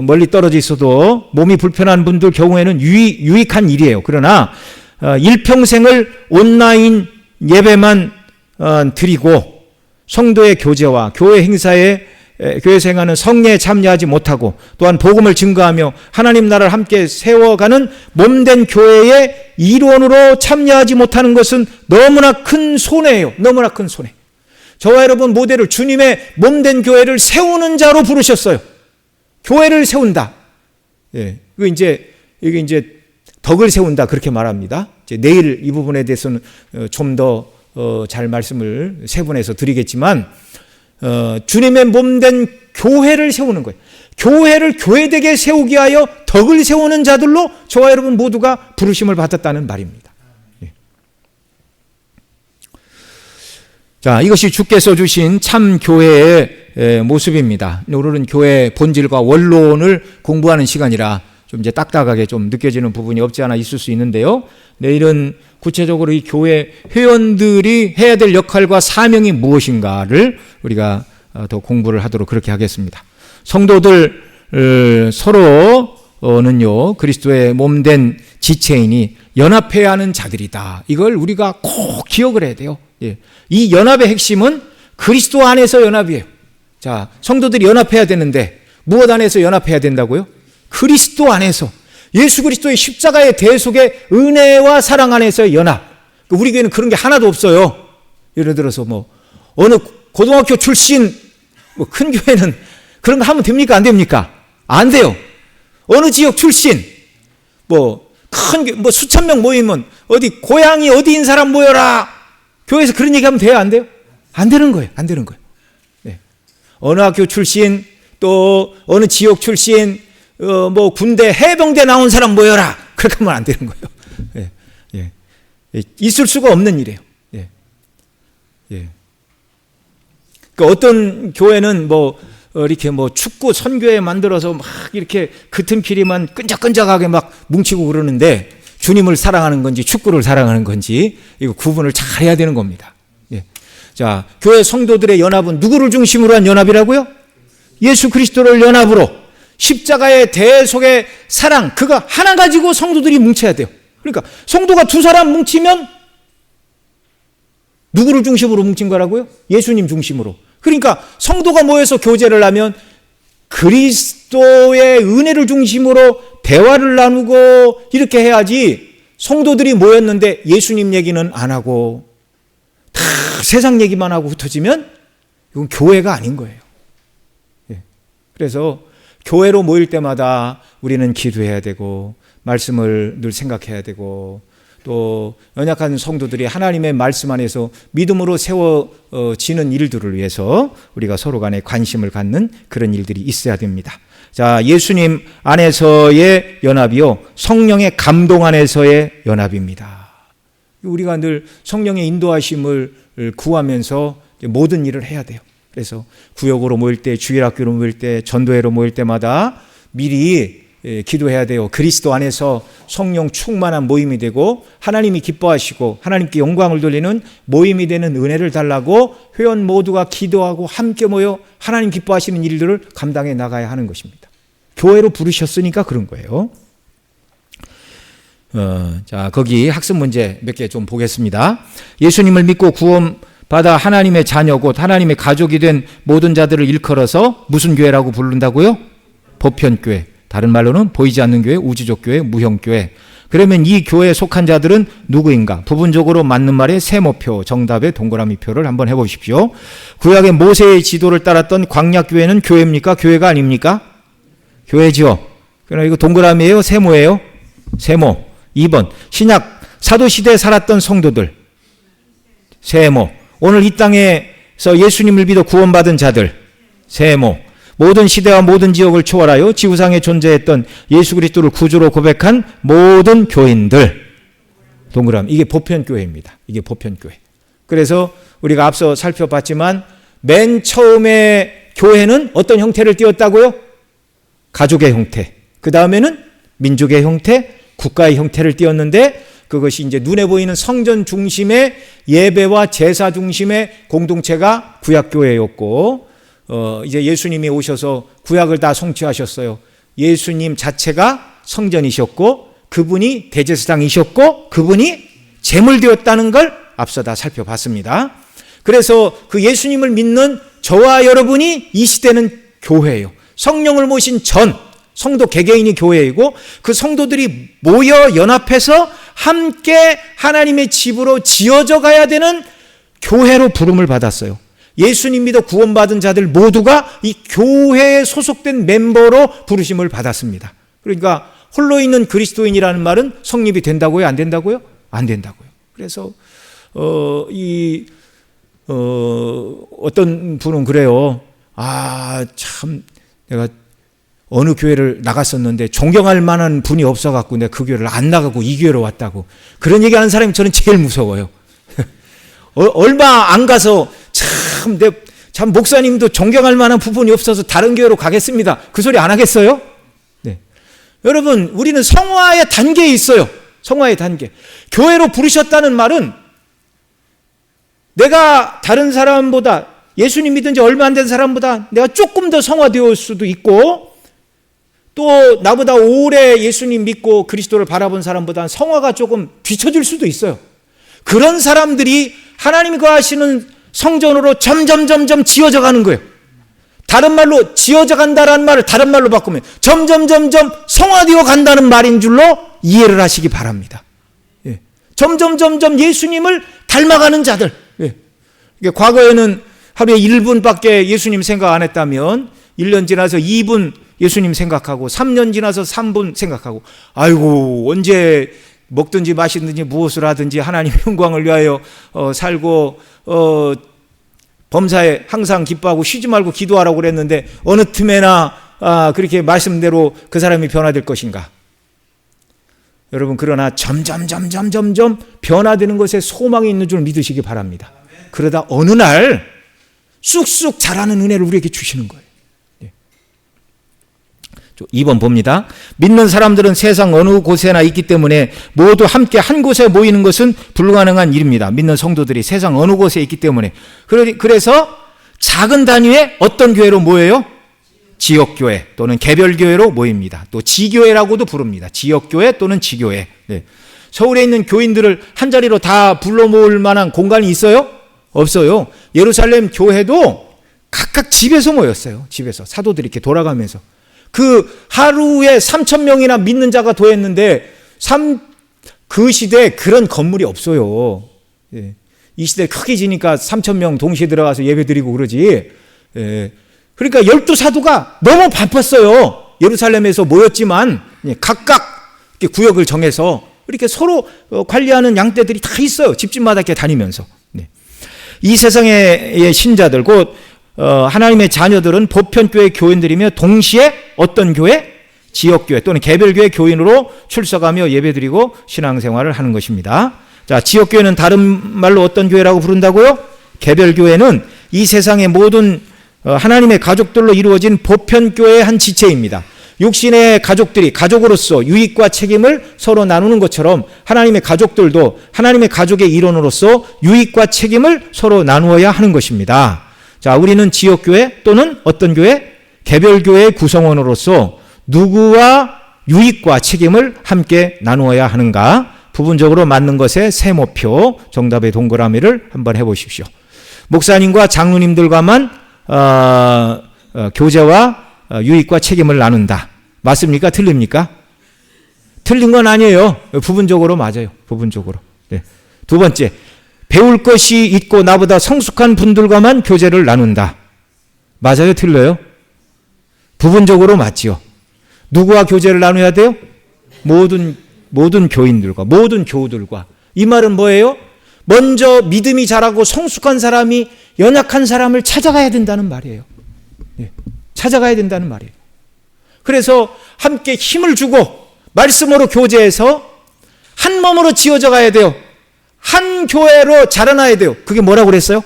멀리 떨어져 있어도 몸이 불편한 분들 경우에는 유익한 일이에요. 그러나 일평생을 온라인 예배만 드리고 성도의 교제와 교회 행사에 교회에서 행하는 성례에 참여하지 못하고 또한 복음을 증거하며 하나님 나라를 함께 세워가는 몸된 교회의 일원으로 참여하지 못하는 것은 너무나 큰 손해예요. 너무나 큰 손해. 저와 여러분 모델을 주님의 몸된 교회를 세우는 자로 부르셨어요. 교회를 세운다. 예, 이게 이제 덕을 세운다 그렇게 말합니다. 이제 내일 이 부분에 대해서는 좀 더 잘 말씀을 세분해서 드리겠지만, 주님의 몸된 교회를 세우는 거예요. 교회를 교회되게 세우기 위하여 덕을 세우는 자들로 저와 여러분 모두가 부르심을 받았다는 말입니다. 예. 자, 이것이 주께서 주신 참 교회의 모습입니다. 오늘은 교회의 본질과 원론을 공부하는 시간이라 좀 이제 딱딱하게 좀 느껴지는 부분이 없지 않아 있을 수 있는데요. 내일은 구체적으로 이 교회 회원들이 해야 될 역할과 사명이 무엇인가를 우리가 더 공부를 하도록 그렇게 하겠습니다. 성도들 서로는요, 그리스도의 몸된 지체인이 연합해야 하는 자들이다. 이걸 우리가 꼭 기억을 해야 돼요. 예. 이 연합의 핵심은 그리스도 안에서 연합이에요. 자, 성도들이 연합해야 되는데 무엇 안에서 연합해야 된다고요? 그리스도 안에서, 예수 그리스도의 십자가의 대속의 은혜와 사랑 안에서 연합. 우리 교회는 그런 게 하나도 없어요. 예를 들어서 어느 고등학교 출신 큰 교회는 그런 거 하면 됩니까? 안 됩니까? 안 돼요. 어느 지역 출신 수천 명 모이면 어디 고향이 어디인 사람 모여라. 교회에서 그런 얘기하면 돼요? 안 돼요? 안 되는 거예요. 안 되는 거예요. 네. 어느 학교 출신, 또 어느 지역 출신, 군대 해병대 나온 사람 모여라. 그렇게 하면 안 되는 거예요. 예, 예. 있을 수가 없는 일이에요. 예, 예. 그러니까 어떤 교회는 이렇게 축구 선교회 만들어서 막 이렇게 그틈끼리만 끈적끈적하게 막 뭉치고 그러는데 주님을 사랑하는 건지 축구를 사랑하는 건지 이거 구분을 잘 해야 되는 겁니다. 예. 자, 교회 성도들의 연합은 누구를 중심으로 한 연합이라고요? 예수 그리스도를 연합으로, 십자가의 대속의 사랑, 그거 하나 가지고 성도들이 뭉쳐야 돼요. 그러니까 성도가 두 사람 뭉치면 누구를 중심으로 뭉친 거라고요? 예수님 중심으로. 그러니까 성도가 모여서 교제를 하면 그리스도의 은혜를 중심으로 대화를 나누고 이렇게 해야지, 성도들이 모였는데 예수님 얘기는 안 하고 다 세상 얘기만 하고 흩어지면 이건 교회가 아닌 거예요. 예. 그래서 교회로 모일 때마다 우리는 기도해야 되고 말씀을 늘 생각해야 되고, 또 연약한 성도들이 하나님의 말씀 안에서 믿음으로 세워지는 일들을 위해서 우리가 서로 간에 관심을 갖는 그런 일들이 있어야 됩니다. 자, 예수님 안에서의 연합이요, 성령의 감동 안에서의 연합입니다. 우리가 늘 성령의 인도하심을 구하면서 모든 일을 해야 돼요. 그래서 구역으로 모일 때, 주일학교로 모일 때, 전도회로 모일 때마다 미리 기도해야 돼요. 그리스도 안에서 성령 충만한 모임이 되고 하나님이 기뻐하시고 하나님께 영광을 돌리는 모임이 되는 은혜를 달라고 회원 모두가 기도하고 함께 모여 하나님 기뻐하시는 일들을 감당해 나가야 하는 것입니다. 교회로 부르셨으니까 그런 거예요. 자, 거기 학습 문제 몇 개 좀 보겠습니다. 예수님을 믿고 구원받아 하나님의 자녀 곧 하나님의 가족이 된 모든 자들을 일컬어서 무슨 교회라고 부른다고요? 보편교회. 다른 말로는 보이지 않는 교회, 우주적 교회, 무형교회. 그러면 이 교회에 속한 자들은 누구인가? 부분적으로 맞는 말의 세모표, 정답의 동그라미 표를 한번 해보십시오. 구약의 모세의 지도를 따랐던 광야교회는 교회입니까? 교회가 아닙니까? 교회죠. 그러나 이거 동그라미예요? 세모예요? 세모. 2번. 신약 사도시대에 살았던 성도들. 세모. 오늘 이 땅에서 예수님을 믿어 구원받은 자들. 세모. 모든 시대와 모든 지역을 초월하여 지구상에 존재했던 예수 그리스도를 구주로 고백한 모든 교인들. 동그라미. 이게 보편교회입니다. 이게 보편교회. 그래서 우리가 앞서 살펴봤지만 맨 처음에 교회는 어떤 형태를 띄었다고요? 가족의 형태. 그 다음에는 민족의 형태, 국가의 형태를 띄었는데 그것이 이제 눈에 보이는 성전 중심의 예배와 제사 중심의 공동체가 구약교회였고 이제 예수님이 오셔서 구약을 다 성취하셨어요. 예수님 자체가 성전이셨고 그분이 대제사장이셨고 그분이 제물 되었다는 걸 앞서 다 살펴봤습니다. 그래서 그 예수님을 믿는 저와 여러분이 이 시대는 교회예요. 성령을 모신 전 성도 개개인이 교회이고 그 성도들이 모여 연합해서 함께 하나님의 집으로 지어져 가야 되는 교회로 부름을 받았어요. 예수님 믿어 구원받은 자들 모두가 이 교회에 소속된 멤버로 부르심을 받았습니다. 그러니까 홀로 있는 그리스도인이라는 말은 성립이 된다고요? 안 된다고요? 안 된다고요. 그래서 어떤 분은 그래요. 참 내가 어느 교회를 나갔었는데 존경할 만한 분이 없어갖고 내가 그 교회를 안 나가고 이 교회로 왔다고. 그런 얘기하는 사람이 저는 제일 무서워요. 얼마 안 가서 참 목사님도 존경할 만한 부분이 없어서 다른 교회로 가겠습니다. 그 소리 안 하겠어요? 네. 여러분, 우리는 성화의 단계에 있어요. 성화의 단계. 교회로 부르셨다는 말은 내가 다른 사람보다 예수님 믿은 지 얼마 안 된 사람보다 내가 조금 더 성화되었을 수도 있고 또 나보다 오래 예수님 믿고 그리스도를 바라본 사람보다 성화가 조금 뒤처질 수도 있어요. 그런 사람들이 하나님이 거하시는 성전으로 점점 지어져 가는 거예요. 다른 말로 지어져 간다라는 말을 다른 말로 바꾸면 점점 성화되어 간다는 말인 줄로 이해를 하시기 바랍니다. 예. 점점 예수님을 닮아가는 자들. 예. 과거에는 하루에 1분밖에 예수님 생각 안 했다면 1년 지나서 2분 예수님 생각하고 3년 지나서 3분 생각하고 아이고 언제 먹든지 마시든지 무엇을 하든지 하나님의 영광을 위하여 살고 범사에 항상 기뻐하고 쉬지 말고 기도하라고 그랬는데 어느 틈에나 그렇게 말씀대로 그 사람이 변화될 것인가? 여러분 그러나 점점 변화되는 것에 소망이 있는 줄 믿으시기 바랍니다. 그러다 어느 날 쑥쑥 자라는 은혜를 우리에게 주시는 거예요. 2번 봅니다. 믿는 사람들은 세상 어느 곳에나 있기 때문에 모두 함께 한 곳에 모이는 것은 불가능한 일입니다. 믿는 성도들이 세상 어느 곳에 있기 때문에. 그래서 작은 단위의 어떤 교회로 모여요? 지역교회 또는 개별교회로 모입니다. 또 지교회라고도 부릅니다. 지역교회 또는 지교회. 네. 서울에 있는 교인들을 한자리로 다 불러 모을 만한 공간이 있어요? 없어요. 예루살렘 교회도 각각 집에서 모였어요. 집에서 사도들이 이렇게 돌아가면서. 그 하루에 3,000명이나 믿는 자가 도했는데 그 시대에 그런 건물이 없어요. 예. 이 시대 크게 지니까 3,000명 동시에 들어가서 예배 드리고 그러지. 예. 그러니까 12사도가 너무 바빴어요. 예루살렘에서 모였지만 각각 이렇게 구역을 정해서 이렇게 서로 관리하는 양떼들이 다 있어요. 집집마다 이렇게 다니면서. 네. 이 세상의 신자들 곧 하나님의 자녀들은 보편교회 교인들이며 동시에 어떤 교회? 지역교회 또는 개별교회 교인으로 출석하며 예배드리고 신앙생활을 하는 것입니다. 자, 지역교회는 다른 말로 어떤 교회라고 부른다고요? 개별교회는 이 세상의 모든 하나님의 가족들로 이루어진 보편교회의 한 지체입니다. 육신의 가족들이 가족으로서 유익과 책임을 서로 나누는 것처럼 하나님의 가족들도 하나님의 가족의 일원으로서 유익과 책임을 서로 나누어야 하는 것입니다. 자, 우리는 지역교회 또는 어떤 교회? 개별교회의 구성원으로서 누구와 유익과 책임을 함께 나누어야 하는가? 부분적으로 맞는 것의 세모표, 정답의 동그라미를 한번 해보십시오. 목사님과 장로님들과만 교제와 유익과 책임을 나눈다. 맞습니까? 틀립니까? 틀린 건 아니에요. 부분적으로 맞아요. 부분적으로. 네. 두 번째, 배울 것이 있고 나보다 성숙한 분들과만 교제를 나눈다. 맞아요? 틀려요? 부분적으로 맞지요. 누구와 교제를 나눠야 돼요? 모든 교인들과, 모든 교우들과. 이 말은 뭐예요? 먼저 믿음이 자라고 성숙한 사람이 연약한 사람을 찾아가야 된다는 말이에요. 네. 찾아가야 된다는 말이에요. 그래서 함께 힘을 주고 말씀으로 교제해서 한 몸으로 지어져 가야 돼요. 한 교회로 자라나야 돼요. 그게 뭐라고 그랬어요?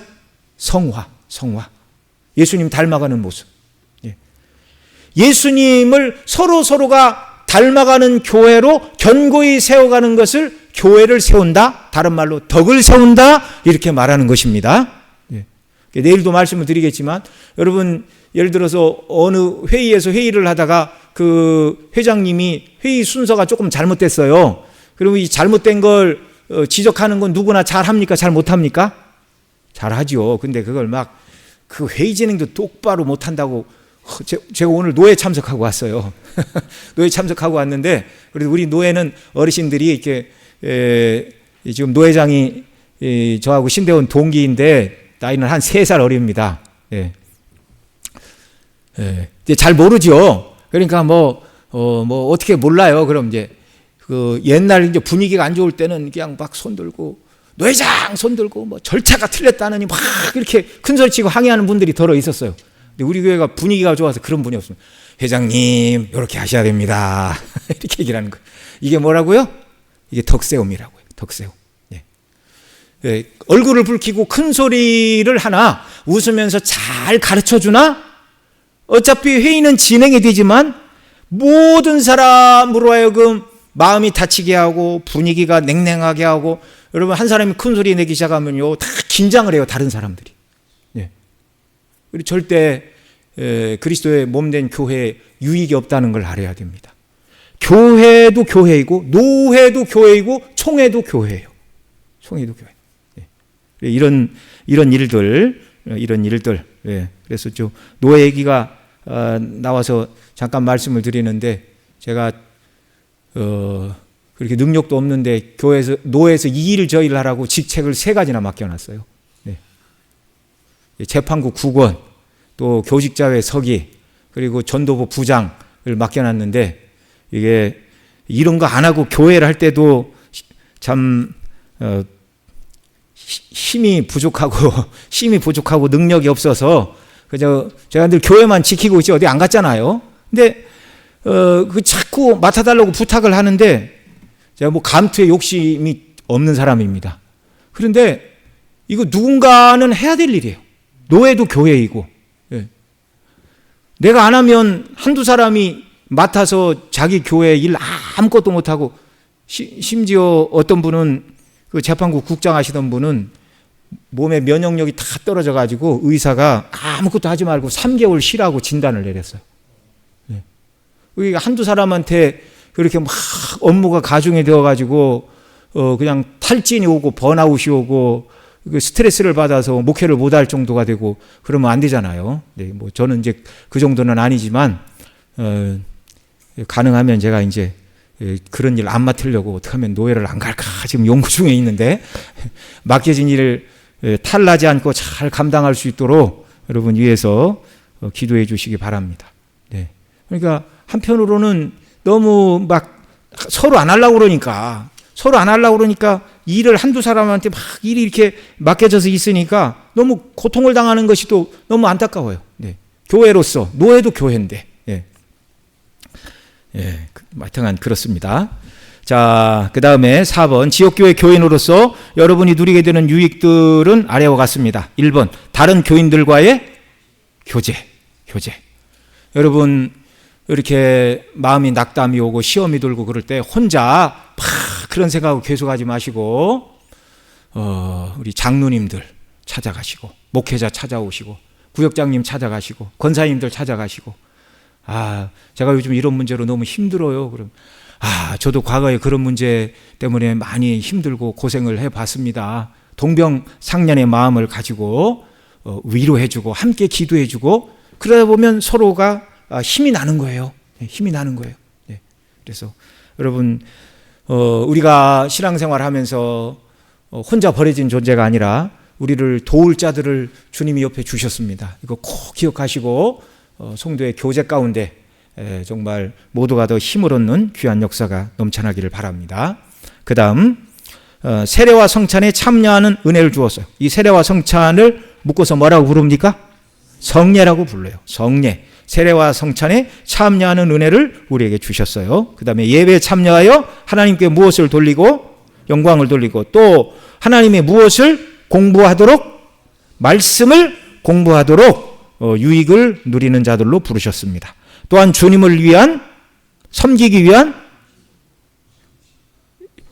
성화. 예수님 닮아가는 모습. 예수님을 서로가 닮아가는 교회로 견고히 세워가는 것을 교회를 세운다. 다른 말로 덕을 세운다. 이렇게 말하는 것입니다. 내일도 말씀을 드리겠지만 여러분 예를 들어서 어느 회의에서 회의를 하다가 그 회장님이 회의 순서가 조금 잘못됐어요. 그러면 이 잘못된 걸 지적하는 건 누구나 잘합니까? 잘 못합니까? 잘하죠. 근데 그걸 막 그 회의 진행도 똑바로 못한다고 제가 오늘 노회 참석하고 왔어요. 노회 참석하고 왔는데 그래도 우리 노회는 어르신들이 이렇게 지금 노회장이 저하고 신대원 동기인데 나이는 한 3살 어립니다. 예. 잘 모르죠. 그러니까 뭐 어떻게 몰라요. 그럼 이제 그 옛날 이제 분위기가 안 좋을 때는 그냥 막 손들고 노회장 손들고 뭐 절차가 틀렸다느니 막 이렇게 큰 소리 치고 항의하는 분들이 더러 있었어요. 근데 우리 교회가 분위기가 좋아서 그런 분이 없습니다. 회장님 이렇게 하셔야 됩니다. 이렇게 얘기를 하는 거예요. 이게 뭐라고요? 이게 덕세움이라고요. 덕세움. 예, 얼굴을 붉히고 큰 소리를 하나 웃으면서 잘 가르쳐주나? 어차피 회의는 진행이 되지만 모든 사람으로 하여금 마음이 다치게 하고 분위기가 냉랭하게 하고 여러분 한 사람이 큰 소리 내기 시작하면요 다 긴장을 해요. 다른 사람들이. 예. 그리고 절대 그리스도의 몸된 교회에 유익이 없다는 걸 알아야 됩니다. 교회도 교회이고 노회도 교회이고 총회도 교회예요. 총회도 교회. 예. 이런 일들. 예. 그래서 저 노회 얘기가 나와서 잠깐 말씀을 드리는데 제가 그렇게 능력도 없는데 노회에서 이 일 저 일 하라고 직책을 3가지나 맡겨놨어요. 네. 재판국 국원, 또 교직자회 서기, 그리고 전도부 부장을 맡겨놨는데 이게 이런 거 안 하고 교회를 할 때도 참 힘이 부족하고 능력이 없어서 그저 제가 늘 교회만 지키고 있지 어디 안 갔잖아요. 근데 그 자꾸 맡아달라고 부탁을 하는데 제가 뭐 감투에 욕심이 없는 사람입니다. 그런데 이거 누군가는 해야 될 일이에요. 노회도 교회이고. 예. 내가 안 하면 한두 사람이 맡아서 자기 교회 일 아무것도 못하고 심지어 어떤 분은 그 재판국 국장 하시던 분은 몸의 면역력이 다 떨어져 가지고 의사가 아무것도 하지 말고 3개월 쉬라고 진단을 내렸어요. 예. 한두 사람한테 그렇게 막 업무가 가중이 되어가지고 그냥 탈진이 오고 번아웃이 오고 스트레스를 받아서 목회를 못할 정도가 되고 그러면 안 되잖아요. 네, 뭐 저는 이제 그 정도는 아니지만 가능하면 제가 이제 그런 일 안 맡으려고 어떻게 하면 노예를 안 갈까 지금 연구 중에 있는데 맡겨진 일을 탈나지 않고 잘 감당할 수 있도록 여러분 위해서 기도해 주시기 바랍니다. 네. 그러니까 한편으로는 너무 막 서로 안 하려고 그러니까 일을 한두 사람한테 막 일이 이렇게 맡겨져서 있으니까 너무 고통을 당하는 것이 또 너무 안타까워요. 네. 교회로서 노회도 교회인데. 예. 예. 하여튼 그렇습니다. 자, 그 다음에 4번 지역교회 교인으로서 여러분이 누리게 되는 유익들은 아래와 같습니다. 1번 다른 교인들과의 교제. 여러분 이렇게 마음이 낙담이 오고 시험이 들고 그럴 때 혼자 그런 생각하고 계속하지 마시고 우리 장로님들 찾아가시고 목회자 찾아오시고 구역장님 찾아가시고 권사님들 찾아가시고 제가 요즘 이런 문제로 너무 힘들어요. 그럼 저도 과거에 그런 문제 때문에 많이 힘들고 고생을 해봤습니다. 동병상련의 마음을 가지고 위로해주고 함께 기도해주고 그러다 보면 서로가 힘이 나는 거예요. 힘이 나는 거예요. 그래서 여러분 우리가 신앙생활하면서 혼자 버려진 존재가 아니라 우리를 도울 자들을 주님이 옆에 주셨습니다. 이거 꼭 기억하시고 성도의 교제 가운데 정말 모두가 더 힘을 얻는 귀한 역사가 넘쳐나기를 바랍니다. 그 다음 세례와 성찬에 참여하는 은혜를 주었어요. 이 세례와 성찬을 묶어서 뭐라고 부릅니까? 성례라고 불러요. 성례. 세례와 성찬에 참여하는 은혜를 우리에게 주셨어요. 그 다음에 예배에 참여하여 하나님께 무엇을 돌리고 영광을 돌리고 또 하나님의 무엇을 공부하도록 말씀을 공부하도록 유익을 누리는 자들로 부르셨습니다. 또한 주님을 위한 섬기기 위한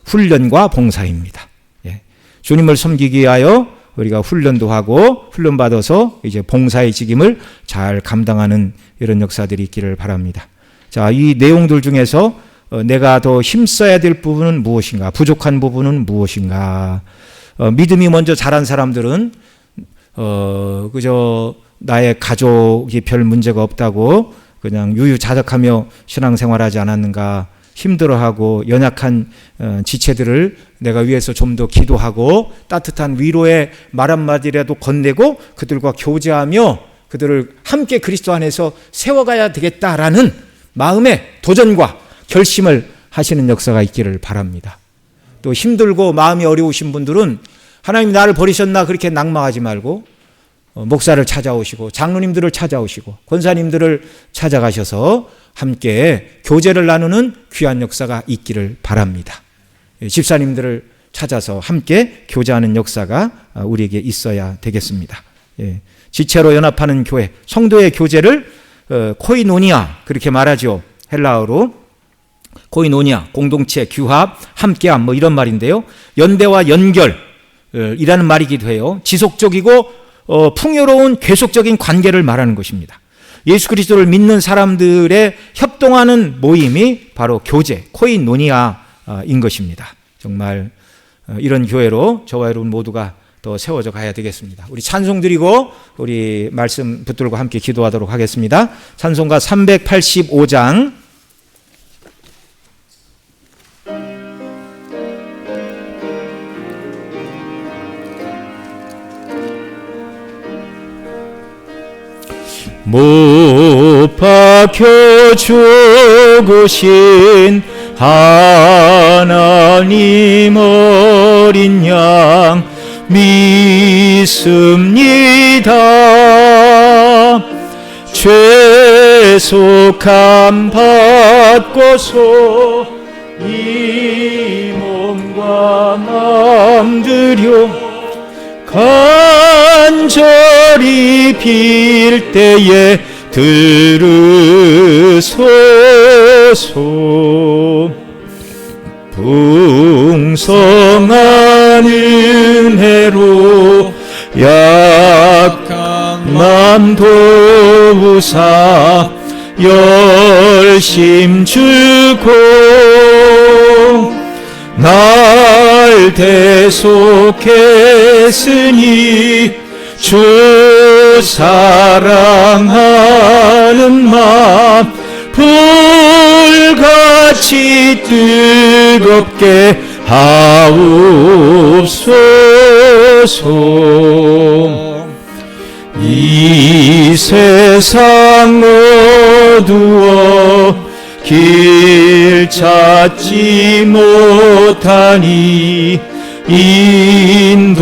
훈련과 봉사입니다. 주님을 섬기기 위하여 우리가 훈련도 하고 훈련받아서 이제 봉사의 직임을 잘 감당하는 이런 역사들이 있기를 바랍니다. 자, 이 내용들 중에서 내가 더 힘써야 될 부분은 무엇인가? 부족한 부분은 무엇인가? 믿음이 먼저 자란 사람들은 그저 나의 가족이 별 문제가 없다고 그냥 유유자적하며 신앙생활하지 않았는가? 힘들어하고 연약한 지체들을 내가 위해서 좀 더 기도하고 따뜻한 위로의 말 한마디라도 건네고 그들과 교제하며 그들을 함께 그리스도 안에서 세워가야 되겠다라는 마음의 도전과 결심을 하시는 역사가 있기를 바랍니다. 또 힘들고 마음이 어려우신 분들은 하나님 나를 버리셨나 그렇게 낙망하지 말고 목사를 찾아오시고 장로님들을 찾아오시고 권사님들을 찾아가셔서 함께 교제를 나누는 귀한 역사가 있기를 바랍니다. 집사님들을 찾아서 함께 교제하는 역사가 우리에게 있어야 되겠습니다. 지체로 연합하는 교회, 성도의 교제를 코이노니아 그렇게 말하죠. 헬라어로 코이노니아, 공동체, 규합, 함께함 뭐 이런 말인데요. 연대와 연결이라는 말이기도 해요. 지속적이고 풍요로운 계속적인 관계를 말하는 것입니다. 예수 그리스도를 믿는 사람들의 협동하는 모임이 바로 교제, 코이노니아인 것입니다. 정말 이런 교회로 저와 여러분 모두가 더 세워져 가야 되겠습니다. 우리 찬송 드리고 우리 말씀 붙들고 함께 기도하도록 하겠습니다. 찬송가 385장 못 박혀 죽으신 하나님 어린 양 믿습니다. 죄속함 받고서 이 몸과 마음 들여 간절히 빌 때에 들으소서. 풍성한 은혜로 약한 맘 도우사 열심 주고 날 대속했으니 주 사랑하는 마음 불같이 뜨겁게 하옵소서. 이 세상 어두워 길 찾지 못하니 인도하사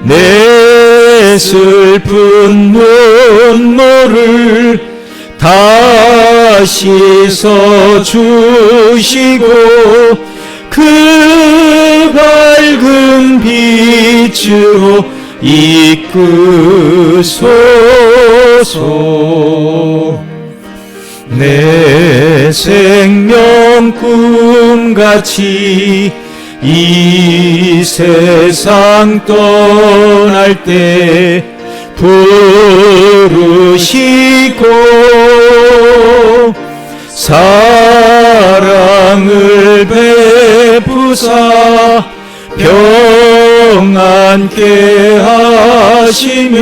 내 슬픈 눈물을 다 씻어 주시고 그 밝은 빛으로 이끄소서. 내 생명 꿈같이 이 세상 떠날 때 부르시고 사랑을 베푸사 평안케 하시며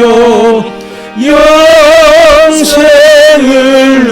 영생을